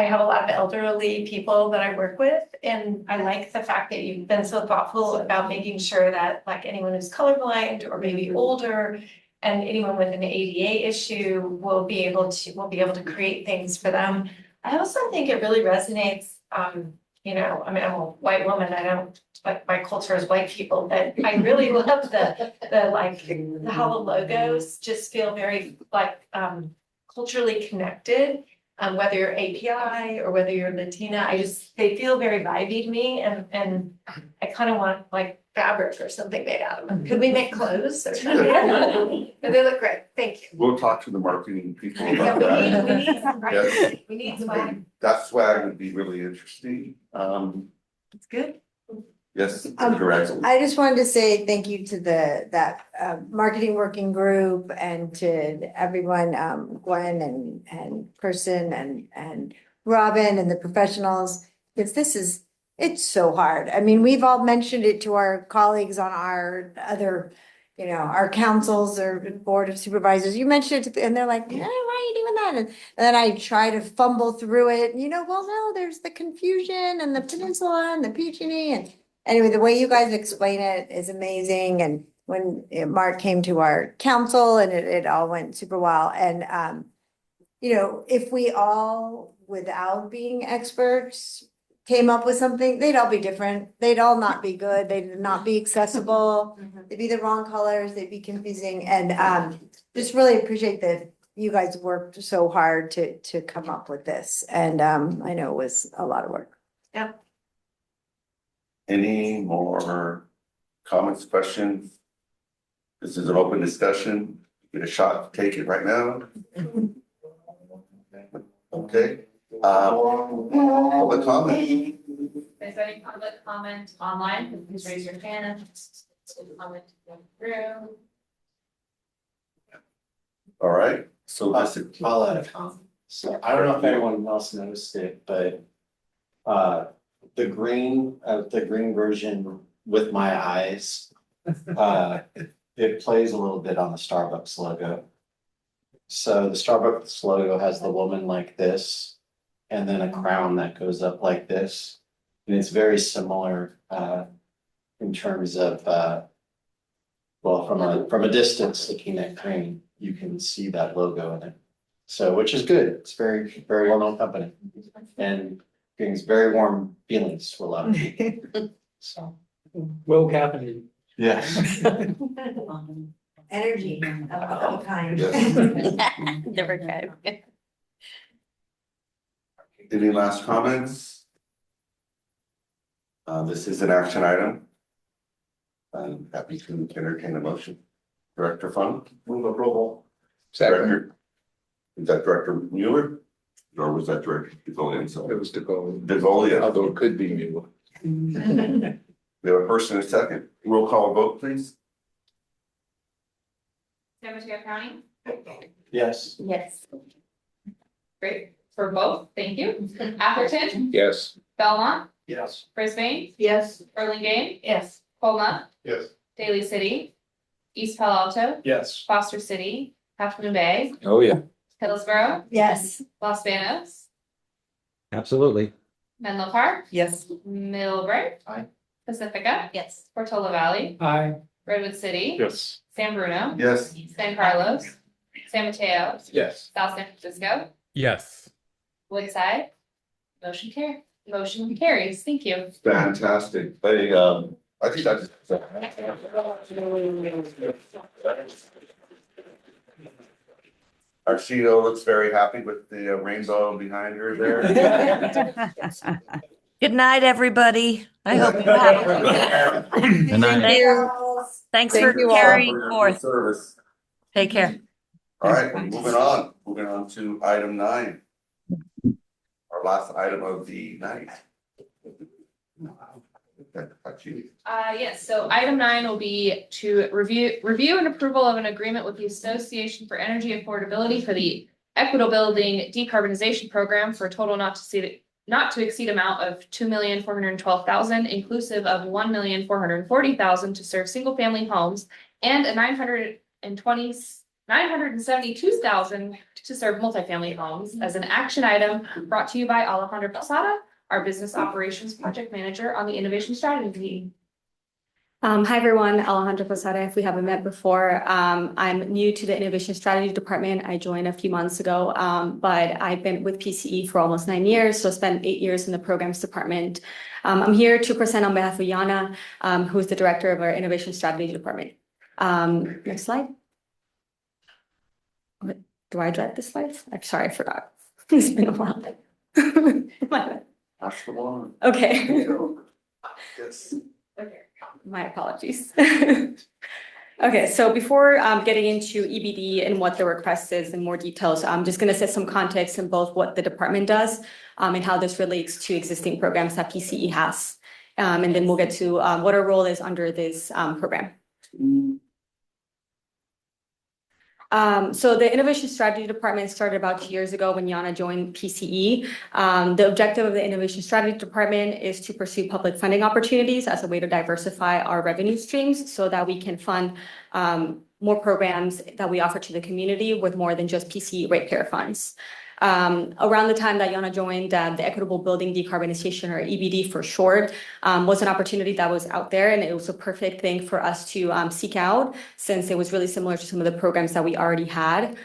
have a lot of elderly people that I work with, and I like the fact that you've been so thoughtful about making sure that like anyone who's colorblind or maybe older and anyone with an ADA issue will be able to create things for them. I also think it really resonates, I'm a white woman, I don't, like my culture is white people, but I really love how the logos just feel very culturally connected, whether you're API or whether you're Latina, they feel very vibey to me, and I kind of want like fabric or something made out of them. Could we make clothes or something? But they look great. Thank you. We'll talk to the marketing people Yeah, about that. we need some, right? Yes. We need swag. That swag would be really interesting. It's good. Yes, Um, correct. I just wanted to say thank you to that marketing working group and to everyone, Gwen and Kirsten and Robin and the professionals. Because it's so hard. I mean, we've all mentioned it to our colleagues on our other, our councils or board of supervisors. You mentioned it and they're like, why are you doing that? And then I try to fumble through it, well, no, there's the confusion and the peninsula and the PG&E and anyway, the way you guys explain it is amazing. And when Mark came to our council and it all went super well. And, if we all, without being experts, came up with something, they'd all be different. They'd all not be good. They'd not be accessible. They'd be the wrong colors. They'd be confusing. And just really appreciate that you guys worked so hard to come up with this. And I know it was a lot of work. Yeah. Any more comments, questions? This is an open discussion. Get a shot, take it right now. Okay. Public comment. Is there any public comment online? Please raise your hand. Comment through. All right, so this is. I'll add a comment. So I don't know if anyone else noticed it, but the green version with my eyes, it plays a little bit on the Starbucks logo. So the Starbucks logo has the woman like this, and then a crown that goes up like this. And it's very similar in terms of well, from a distance looking at green, you can see that logo in it. So which is good. It's very, very well-known company and brings very warm feelings to a lot of people. So Well caffeinated. yes. Energy of all kinds. Never tried. Any last comments? This is an action item. I'm happy to entertain a motion. Director Funk? Move approval. Director, is that Director Mueller? Or was that Director DeGolia? So it was DeGolia. Although it could be Mueller. We have a first and a second. Roll call vote, please. San Mateo County? Yes. Yes. Great, for both, thank you. Atherton? Yes. Belmont? Yes. Brisbane? Yes. Burlingame? Yes. Colma? Yes. Daly City? East Palo Alto? Yes. Foster City? Half Moon Bay? Oh, yeah. Hillsborough? Yes. Los Banos? Absolutely. Menlo Park? Yes. Millbrae? Aye. Pacifica? Yes. Portola Valley? Aye. Redwood City? Yes. San Bruno? Yes. San Carlos? San Mateo? Yes. South San Francisco? Yes. Woodside? Motion carries, thank you. Fantastic. I think that's. Our CEO looks very happy with the rainbow behind her there. Good night, everybody. I hope you have. Good night. Thank you. Thanks for Thank you all. carrying forth. Service. Take care. All right, moving on to item 9. Our last item of the night. Yes, so item 9 will be to review and approval of an agreement with the Association for Energy Affordability for the Equitable Building Decarbonization Program for a total not to exceed amount of $2,412,000, inclusive of $1,440,000 to serve single family homes and a $972,000 to serve multifamily homes as an action item brought to you by Alejandra Posada, our business operations project manager on the innovation strategy. Hi everyone, Alejandra Posada. If we haven't met before, I'm new to the innovation strategy department. I joined a few months ago, but I've been with PCE for almost 9 years. So spent 8 years in the programs department. I'm here to present on behalf of Yana, who's the director of our innovation strategy department. Next slide. Do I drive the slides? I'm sorry, I forgot. It's been a while. That's the one. Okay. Yes. My apologies. Okay, so before getting into EBD and what the request is in more details, I'm just going to set some context in both what the department does and how this relates to existing programs that PCE has. And then we'll get to what our role is under this program. So the Innovation Strategy Department started about 2 years ago when Yana joined PCE. The objective of the Innovation Strategy Department is to pursue public funding opportunities as a way to diversify our revenue streams so that we can fund more programs that we offer to the community with more than just PCE ratepayer funds. Around the time that Yana joined, the Equitable Building Decarbonization, or EBD for short, was an opportunity that was out there, and it was a perfect thing for us to seek out since it was really similar to some of the programs that we already had.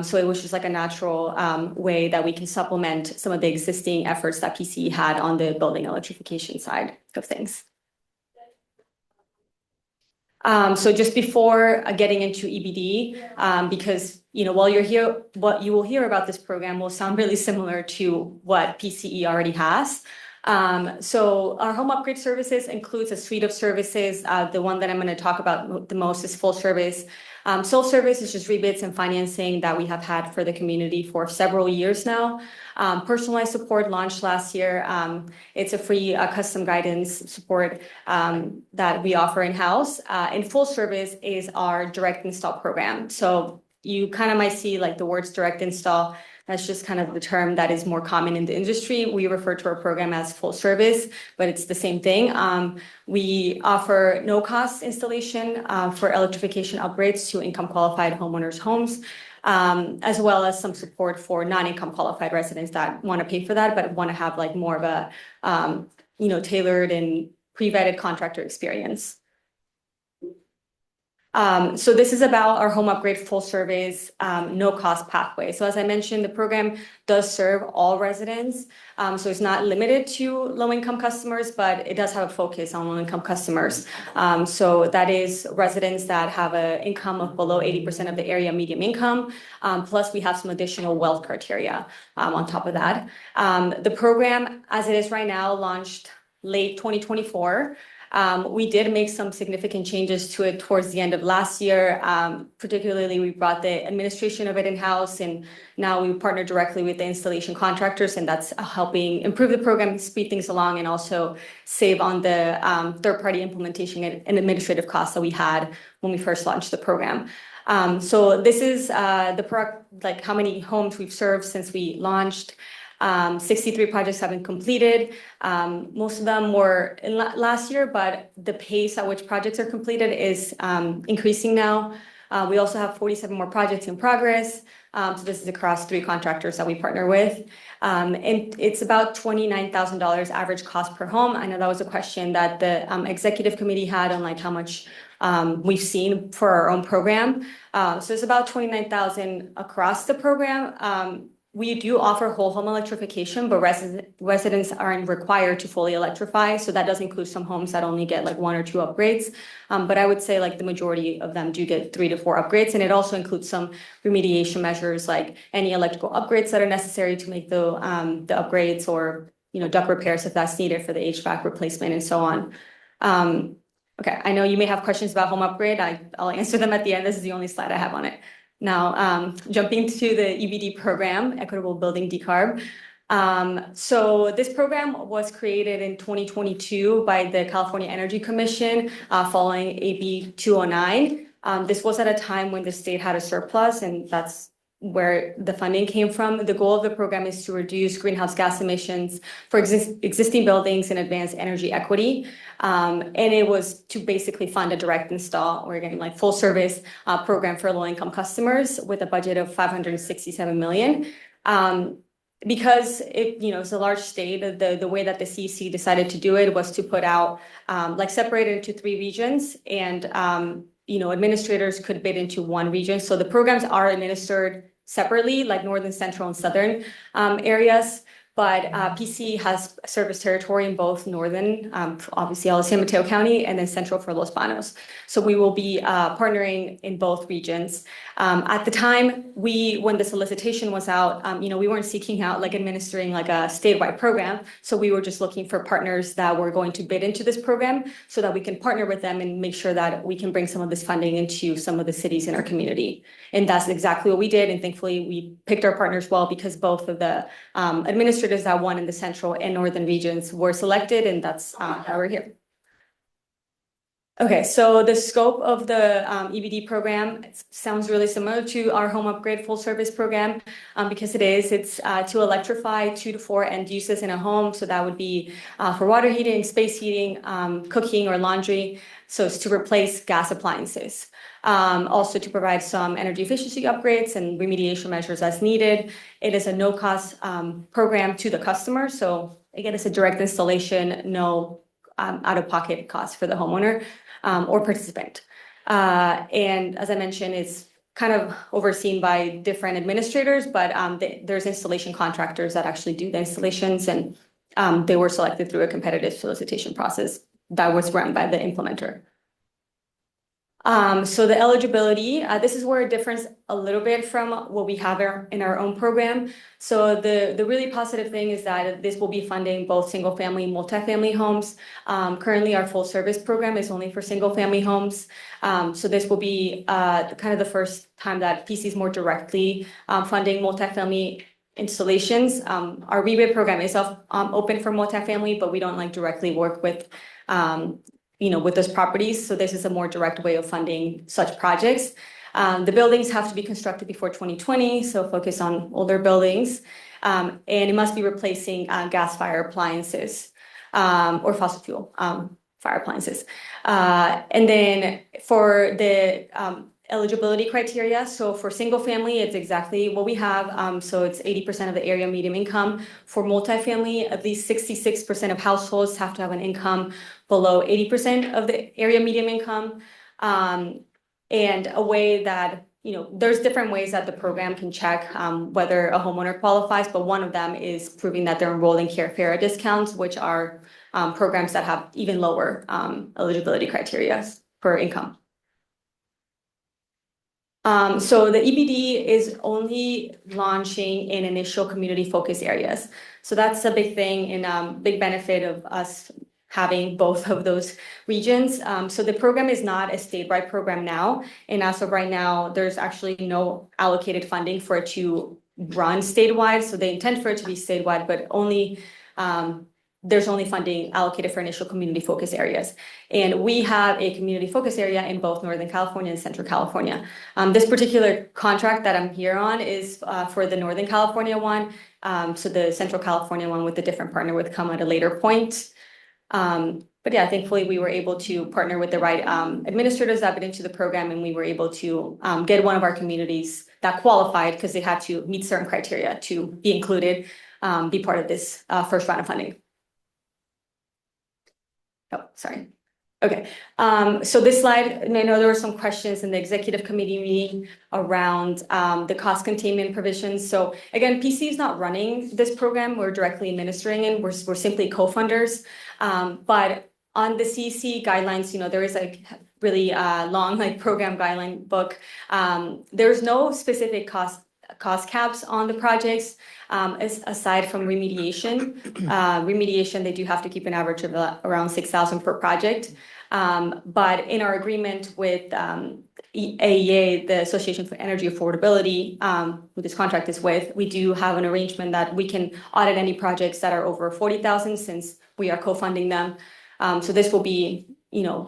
So it was just like a natural way that we can supplement some of the existing efforts that PCE had on the building electrification side of things. So just before getting into EBD, because while you're here, what you will hear about this program will sound really similar to what PCE already has. So our home upgrade services includes a suite of services. The one that I'm going to talk about the most is full service. Full service is just rebates and financing that we have had for the community for several years now. Personalized support launched last year. It's a free custom guidance support that we offer in-house. And full service is our direct install program. So you kind of might see like the words direct install. That's just kind of the term that is more common in the industry. We refer to our program as full service, but it's the same thing. We offer no cost installation for electrification upgrades to income qualified homeowners' homes, as well as some support for non-income qualified residents that want to pay for that, but want to have like more of a tailored and pre-vetted contractor experience. So this is about our home upgrade full service, no cost pathway. So as I mentioned, the program does serve all residents. So it's not limited to low income customers, but it does have a focus on low income customers. So that is residents that have an income of below 80% of the area median income. Plus we have some additional wealth criteria on top of that. The program as it is right now launched late 2024. We did make some significant changes to it towards the end of last year. Particularly, we brought the administration of it in-house, and now we partner directly with the installation contractors, and that's helping improve the program, speed things along, and also save on the third-party implementation and administrative costs that we had when we first launched the program. So this is like how many homes we've served since we launched. 63 projects have been completed. Most of them were in last year, but the pace at which projects are completed is increasing now. We also have 47 more projects in progress. So this is across 3 contractors that we partner with. And it's about $29,000 average cost per home. I know that was a question that the executive committee had on like how much we've seen for our own program. So it's about $29,000 across the program. We do offer whole home electrification, but residents aren't required to fully electrify. So that does include some homes that only get like 1 or 2 upgrades. But I would say like the majority of them do get 3 to 4 upgrades. And it also includes some remediation measures, like any electrical upgrades that are necessary to make the upgrades, or duct repairs if that's needed for the HVAC replacement and so on. Okay, I know you may have questions about home upgrade. I'll answer them at the end. This is the only slide I have on it. Now, jumping to the EBD program, Equitable Building Decarb. So this program was created in 2022 by the California Energy Commission following AB 209. This was at a time when the state had a surplus, and that's where the funding came from. The goal of the program is to reduce greenhouse gas emissions for existing buildings and advance energy equity. And it was to basically fund a direct install, or again, like full service program for low income customers with a budget of $567 million. Because it's a large state, the way that the CEC decided to do it was to put out, separate it into 3 regions, and administrators could bid into 1 region. So the programs are administered separately, like northern, central, and southern areas. But PC has service territory in both northern, obviously San Mateo County, and then central for Los Banos. So we will be partnering in both regions. At the time, when the solicitation was out, we weren't seeking out like administering like a statewide program. So we were just looking for partners that were going to bid into this program so that we can partner with them and make sure that we can bring some of this funding into some of the cities in our community. And that's exactly what we did. And thankfully, we picked our partners well, because both of the administrators administrators that won in the central and northern regions were selected, and that's how we're here. Okay, so the scope of the EBD program sounds really similar to our home upgrade full service program because it's to electrify 2 to 4 end uses in a home. So that would be for water heating, space heating, cooking or laundry. So it's to replace gas appliances. Also to provide some energy efficiency upgrades and remediation measures as needed. It is a no-cost program to the customer. So again, it's a direct installation, no out-of-pocket cost for the homeowner or participant. And as I mentioned, it's kind of overseen by different administrators, but there's installation contractors that actually do the installations, and they were selected through a competitive solicitation process that was run by the implementer. So the eligibility, this is where it differs a little bit from what we have in our own program. So the really positive thing is that this will be funding both single family and multifamily homes. Currently our full service program is only for single family homes. So this will be kind of the first time that PC is more directly funding multifamily installations. Our rebate program is open for multifamily, but we don't directly work with with those properties. So this is a more direct way of funding such projects. The buildings have to be constructed before 2020, so focus on older buildings. And it must be replacing gas fire appliances or fossil fuel fire appliances. And then for the eligibility criteria, so for single family, it's exactly what we have. So it's 80% of the area median income. For multifamily, at least 66% of households have to have an income below 80% of the area median income. And a way that, there's different ways that the program can check whether a homeowner qualifies, but one of them is proving that they're enrolled in Care discounts, which are programs that have even lower eligibility criteria for income. So the EBD is only launching in initial community focus areas. So that's a big thing and big benefit of us having both of those regions. So the program is not a statewide program now. And as of right now, there's actually no allocated funding for it to run statewide. So they intend for it to be statewide, but only there's only funding allocated for initial community focus areas. And we have a community focus area in both Northern California and Central California. This particular contract that I'm here on is for the Northern California one. So the Central California one with a different partner would come at a later point. But yeah, thankfully we were able to partner with the right administrators that been into the program, and we were able to get one of our communities that qualified because they had to meet certain criteria to be included, be part of this first round of funding. Oh, sorry. Okay. So this slide, and I know there were some questions in the executive committee meeting around the cost containment provisions. So again, PC is not running this program. We're directly administering it. We're simply co-funders. But on the CEC guidelines, there is a really long program guideline book. There's no specific cost caps on the projects, aside from remediation. Remediation, they do have to keep an average of around 6,000 per project. But in our agreement with AEA, the Association for Energy Affordability, who this contract is with, we do have an arrangement that we can audit any projects that are over 40,000 since we are co-funding them. So this will be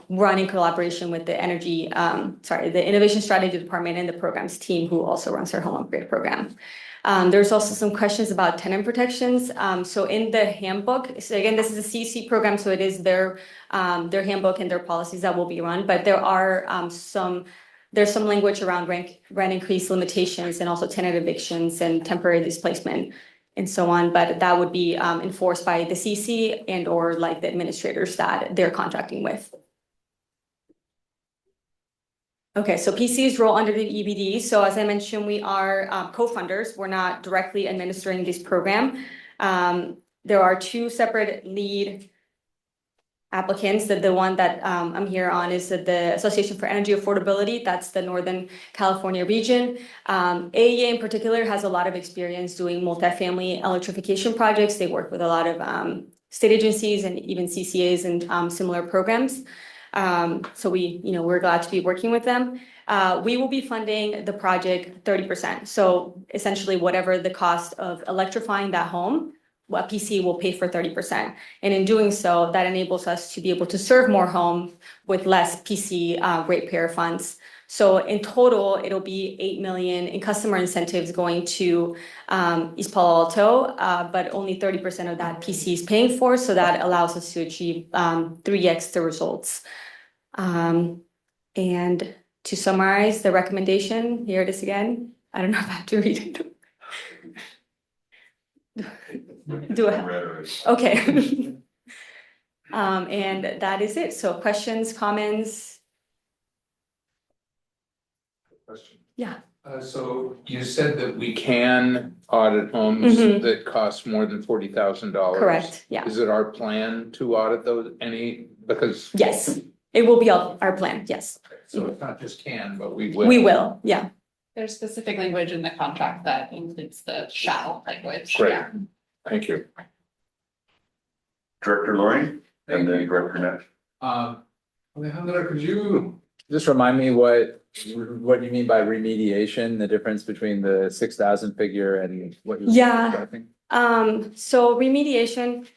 run in collaboration with the the Innovation Strategy Department and the programs team who also runs our home upgrade program. There's also some questions about tenant protections. So in the handbook, so again, this is a CC program, so it is their handbook and their policies that will be run, but there are there's some language around rent increase limitations and also tenant evictions and temporary displacement and so on, but that would be enforced by the CC and or the administrators that they're contracting with. Okay, so PC's role under the EBD. So as I mentioned, we are co-funders. We're not directly administering this program. There are two separate lead applicants. The one that I'm here on is the Association for Energy Affordability. That's the Northern California region. AEA in particular has a lot of experience doing multifamily electrification projects. They work with a lot of state agencies and even CCAs and similar programs. So we're glad to be working with them. We will be funding the project 30%. So essentially whatever the cost of electrifying that home PC will pay for 30%. And in doing so, that enables us to be able to serve more homes with less PC ratepayer funds. So in total, it'll be 8 million in customer incentives going to East Palo Alto, but only 30% of that PC is paying for. So that allows us to achieve 3x the results. And to summarize the recommendation, here it is again. I don't know if I have to read it. Do I? Okay. And that is it. So questions, comments? Question. Yeah. So you said that we can audit homes Mhm. that cost more than $40,000. Correct, yeah. Is it our plan to audit those because? Yes, it will be our plan, yes. So it's not just can, but we will. We will, yeah. There's specific language in the contract that includes the shall language. Great. Yeah. Thank you. Director Loring and then Director Nash. Alejandra, could you just remind me what you mean by remediation, the difference between the 6,000 figure and what you're describing? So remediation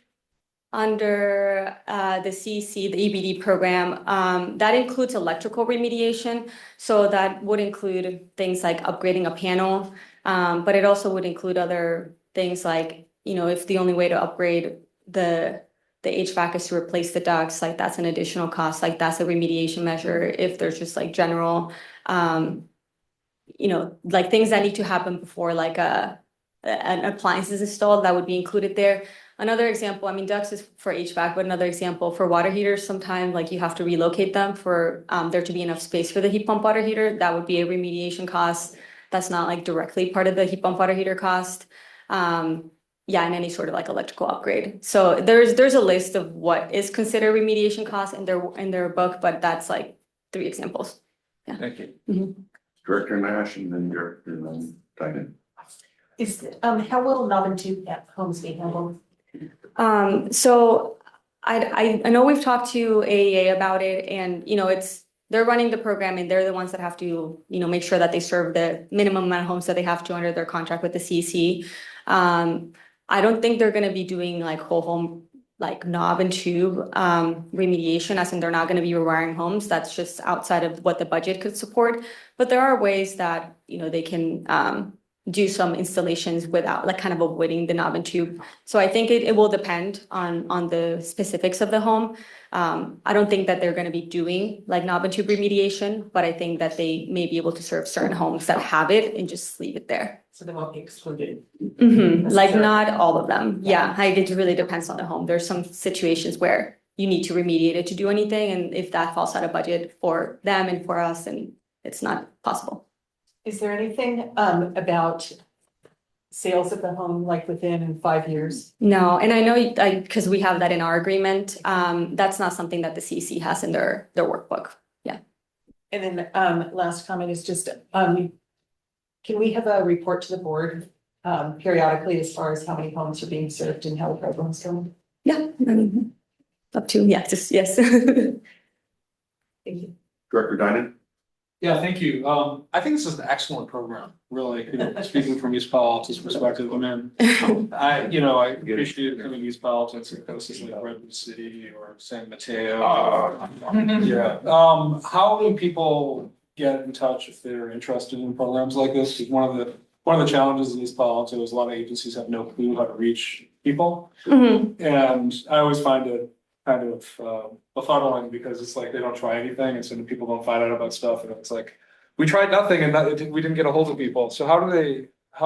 under the CEC, the EBD program, that includes electrical remediation. So that would include things like upgrading a panel, but it also would include other things like, you know, if the only way to upgrade the HVAC is to replace the ducts, like that's an additional cost, like that's a remediation measure. If there's just like general, you know, like things that need to happen before like an appliance is installed, that would be included there. Another example, I mean, ducts is for HVAC, but another example for water heaters, sometimes like you have to relocate them for there to be enough space for the heat pump water heater. That would be a remediation cost. That's not like directly part of the heat pump water heater cost. Yeah, and any sort of like electrical upgrade. So there's a list of what is considered remediation costs in their book, but that's like 3 examples. Yeah. Thank you. Mm-hmm. Director Nash and then Diane. Is, how will nominative homes be handled? So I know we've talked to AEA about it, and you know they're running the program and they're the ones that have to, you know, make sure that they serve the minimum amount of homes that they have to under their contract with the CEC. I don't think they're going to be doing like whole home like knob and tube remediation, as in they're not going to be rewiring homes. That's just outside of what the budget could support. But there are ways that, you know, they can do some installations without like kind of avoiding the knob and tube. So I think it will depend on the specifics of the home. I don't think that they're going to be doing like knob and tube remediation, but I think that they may be able to serve certain homes that have it and just leave it there. So they won't be excluded. Mm-hmm. Like not all of them. Yeah, it really depends on the home. There's some situations where you need to remediate it to do anything, and if that falls out of budget for them and for us, and it's not possible. Is there anything about sales of the home like within 5 years? No, and I know because we have that in our agreement. That's not something that the CEC has in their workbook. Yeah. And then last comment is just can we have a report to the board periodically as far as how many homes are being served and how the program's going? Yeah, up to yes. Thank you. Director Dinan. Yeah, thank you. I think this is an excellent program, really, you know, speaking from East Palo Alto's perspective. I mean, I appreciate coming to East Palo Alto to places like Redwood City or San Mateo. Yeah. How do people get in touch if they're interested in programs like this? Because one of the challenges in East Palo Alto is a lot of agencies have no clue how to reach people. Mm-hmm. And I always find it kind of befuddling because it's like they don't try anything, and so people don't find out about stuff, and it's like we tried nothing and we didn't get a hold of people. So how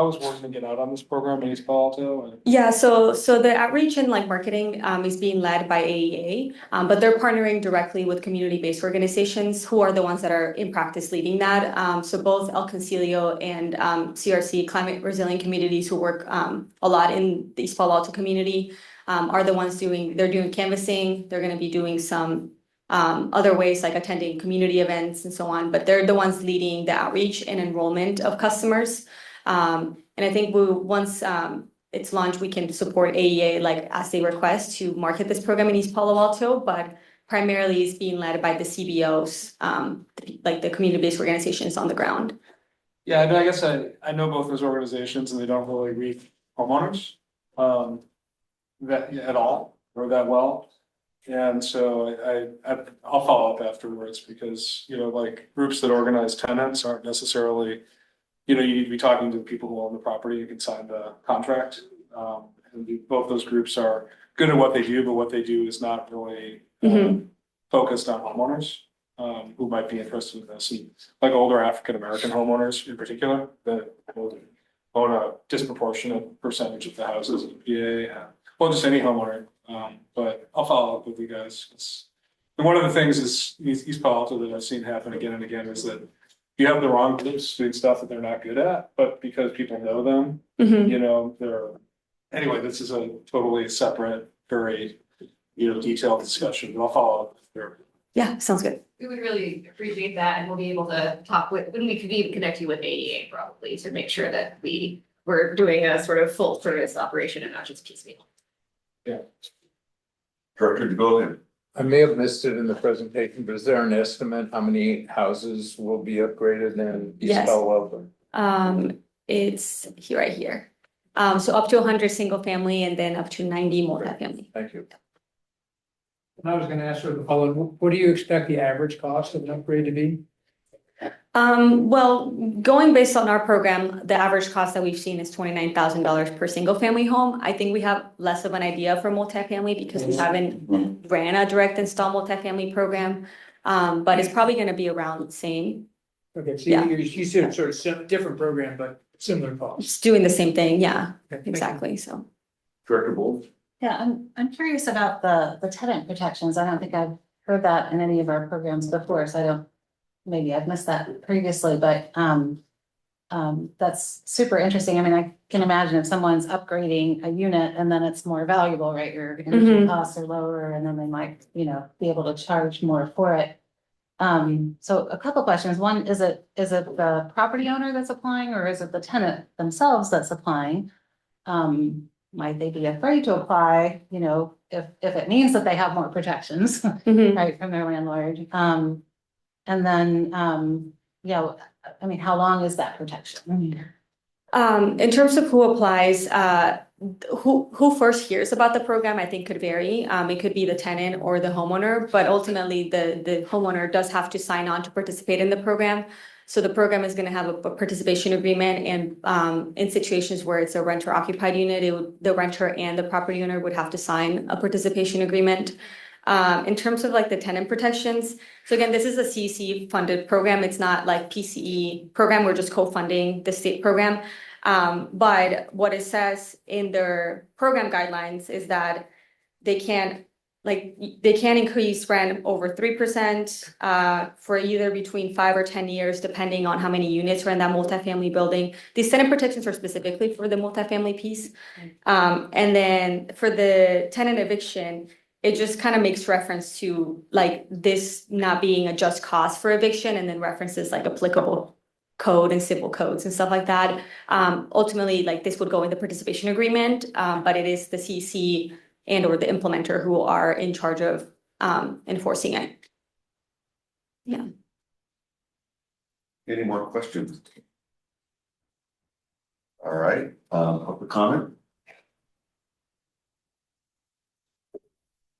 is one to get out on this program in East Palo Alto? Yeah, so the outreach and like marketing is being led by AEA, but they're partnering directly with community-based organizations who are the ones that are in practice leading that. So both El Concilio and CRC, Climate Resilient Communities, who work a lot in the East Palo Alto community, are the ones doing canvassing. They're going to be doing some other ways like attending community events and so on, but they're the ones leading the outreach and enrollment of customers. And I think once it's launched, we can support AEA like as they request to market this program in East Palo Alto, but primarily it's being led by the CBOs, like the community-based organizations on the ground. Yeah, I guess I know both those organizations and they don't really reach homeowners. that at all or that well. And so I'll follow up afterwards because, like groups that organize tenants aren't necessarily, you need to be talking to the people who own the property and can sign the contract. And both those groups are good at what they do, but what they do is not really focused on homeowners who might be interested in this, and like older African-American homeowners in particular that own a disproportionate percentage of the houses in PA. Well, just any homeowner. But I'll follow up with you guys. And one of the things is East Palo Alto that I've seen happen again and again is that you have the wrong groups doing stuff that they're not good at, but because people know them, they're, anyway, this is a totally separate, very, detailed discussion, but I'll follow up there. Yeah, sounds good. We would really appreciate that, and we'll be able to talk with, and we could even connect you with AEA probably to make sure that we're doing a sort of full service operation and not just piecemeal. Yeah. Director, go ahead. I may have missed it in the presentation, but is there an estimate how many houses will be upgraded in East Yes. Palo Alto? It's here, right here. So up to 100 single family and then up to 90 multifamily. Thank you. And I was gonna ask the following, what do you expect the average cost of an upgrade to be? Well, going based on our program, the average cost that we've seen is $29,000 per single family home. I think we have less of an idea for multifamily because we haven't ran a direct install multifamily program. But it's probably gonna be around the same. Okay, so Yeah. you said sort of different program, but similar cost. It's doing the same thing, yeah, Okay, thank you. exactly, so. Director Bowles? Yeah, I'm curious about the tenant protections. I don't think I've heard that in any of our programs before, so I don't, maybe I've missed that previously, but that's super interesting. I mean, I can imagine if someone's upgrading a unit and then it's more valuable, right? Your energy costs are lower and then they might, be able to charge more for it. So a couple questions. One, is it the property owner that's applying or is it the tenant themselves that's applying? Might they be afraid to apply, if it means that they have more protections, right, from their landlord? And then, I mean, how long is that protection? In terms of who applies, who first hears about the program, I think could vary. It could be the tenant or the homeowner, but ultimately the homeowner does have to sign on to participate in the program. So the program is going to have a participation agreement, and in situations where it's a renter occupied unit, the renter and the property owner would have to sign a participation agreement. In terms of like the tenant protections, so again, this is a CEC funded program. It's not like PCE program. We're just co-funding the state program. But what it says in their program guidelines is that they can increase rent over 3% for either between 5 or 10 years, depending on how many units are in that multifamily building. These tenant protections are specifically for the multifamily piece. And then for the tenant eviction, it just kind of makes reference to like this not being a just cause for eviction, and then references like applicable code and civil codes and stuff like that. Ultimately, like this would go in the participation agreement, but it is the CEC and or the implementer who are in charge of enforcing it. Yeah. Any more questions? All right, public comment?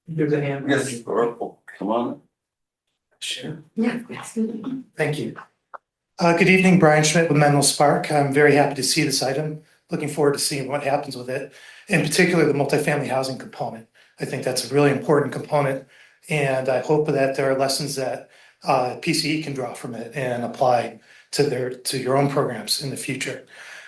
There's a hand. Yes, Oracle, come on. Sure. Yeah. Thank you. Good evening, Brian Schmidt with Menlo Spark. I'm very happy to see this item. Looking forward to seeing what happens with it, in particular the multifamily housing component. I think that's a really important component, and I hope that there are lessons that PCE can draw from it and apply to your own programs in the future.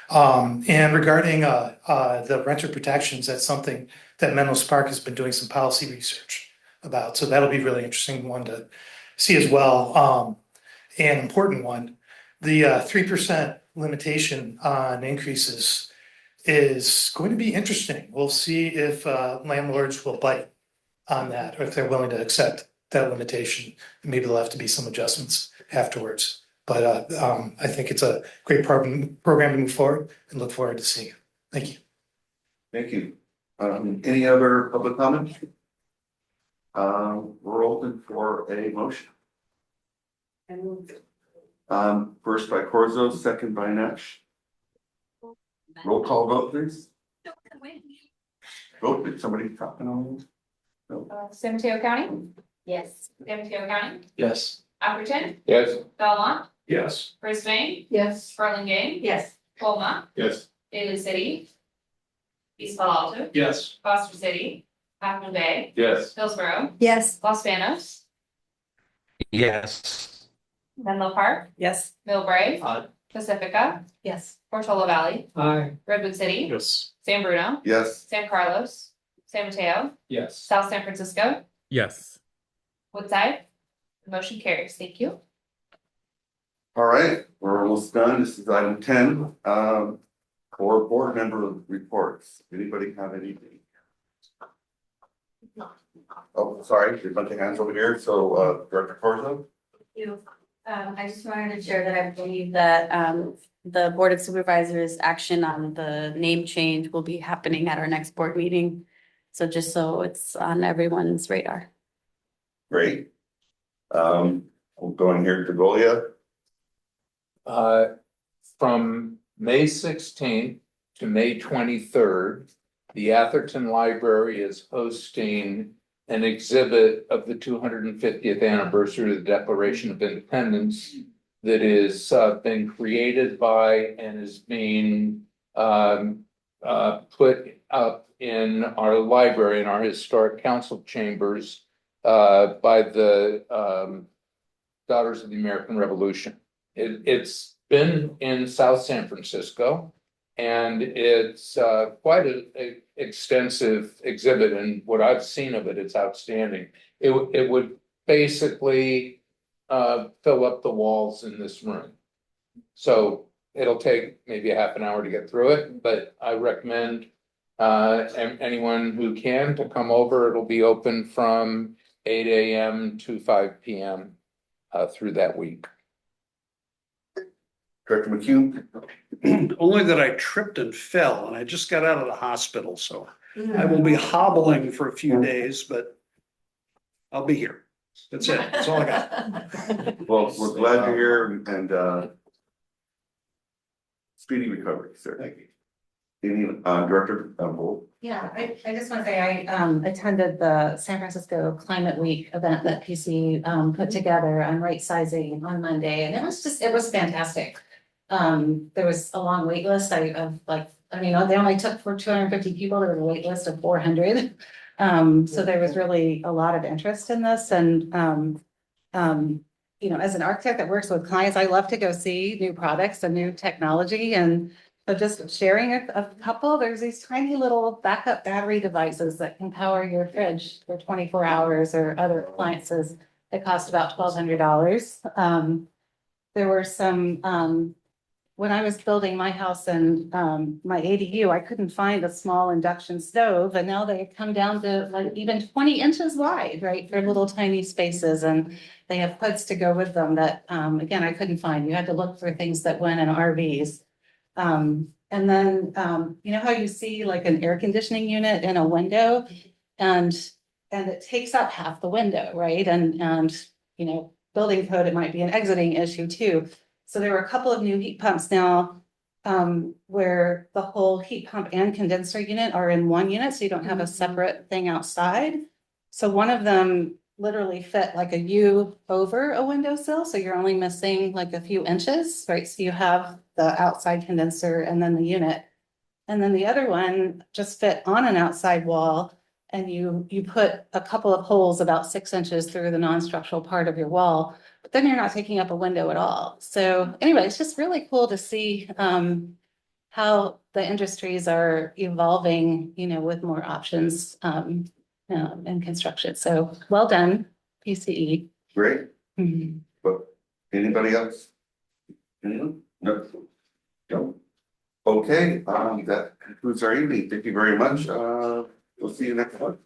And regarding the renter protections, that's something that Menlo Spark has been doing some policy research about. So that'll be really interesting one to see as well. An important one, the 3% limitation on increases is going to be interesting. We'll see if landlords will bite on that or if they're willing to accept that limitation. Maybe there'll have to be some adjustments afterwards. But I think it's a great program to move forward and look forward to seeing it. Thank you. Thank you. Any other public comment? We're open for a motion. First by Corzo, second by Nash. Roll call vote, please. Oh, did somebody talking on? San Mateo County, Yes. San Mateo County, Yes. Atherton, Yes. Belmont, Yes. Brisbane, Yes. Burlingame. Yes. Colma, Yes. Daly City, East Palo Alto, Yes. Foster City, Half Moon Bay, Yes. Hillsborough, Yes. Los Banos, Yes. Menlo Park, Yes. Millbrae, Aye. Pacifica, Yes. Portola Valley, Aye. Redwood City, Yes. San Bruno, Yes. San Carlos, San Mateo, Yes. South San Francisco, Yes. Woodside. The motion carries. Thank you. All right, we're almost done. This is item 10, for board member reports. Anybody have anything? Oh, sorry, there's a bunch of hands over here. So, Director Corzo? I just wanted to share that I believe that the Board of Supervisors action on the name change will be happening at our next board meeting. So just so it's on everyone's radar. Great. We'll go in here to Golia. From May 16th to May 23rd, the Atherton Library is hosting an exhibit of the 250th anniversary of the Declaration of Independence that is been created by and is being put up in our library, in our historic council chambers by the Daughters of the American Revolution. It's been in South San Francisco, and it's quite an extensive exhibit, and what I've seen of it, it's outstanding. It would basically fill up the walls in this room. So it'll take maybe a half an hour to get through it, but I recommend anyone who can to come over. It'll be open from 8 a.m. to 5 p.m. Through that week. Director McHugh? Only that I tripped and fell, and I just got out of the hospital, so I will be hobbling for a few days, but I'll be here. That's it. That's all I got. Well, we're glad you're here and speedy recovery, sir. Thank you. Any, Director Bull? Yeah, I just want to say I attended the San Francisco Climate Week event that PC put together on right sizing on Monday, and it was fantastic. There was a long wait list. They only took for 250 people. There was a wait list of 400. So there was really a lot of interest in this, and as an architect that works with clients, I love to go see new products and new technology. And so just sharing a couple, there's these tiny little backup battery devices that can power your fridge for 24 hours or other appliances that cost about $1,200. There were some, when I was building my house and my ADU, I couldn't find a small induction stove, and now they come down to like even 20 inches wide, right, for little tiny spaces, and they have hoods to go with them that, again, I couldn't find. You had to look for things that went in RVs. And then, you know how you see like an air conditioning unit in a window, and it takes up half the window, right? And building code, it might be an exiting issue too. So there were a couple of new heat pumps now, where the whole heat pump and condenser unit are in one unit, so you don't have a separate thing outside. So one of them literally fit like a U over a windowsill, so you're only missing like a few inches, right? So you have the outside condenser and then the unit. And then the other one just fit on an outside wall, and you put a couple of holes about 6 inches through the non-structural part of your wall, but then you're not taking up a window at all. So anyway, it's just really cool to see how the industries are evolving, with more options in construction. So well done, PCE. Great. Mhm. But anybody else? Anyone? No. No. Okay, that concludes our evening. Thank you very much. We'll see you next month.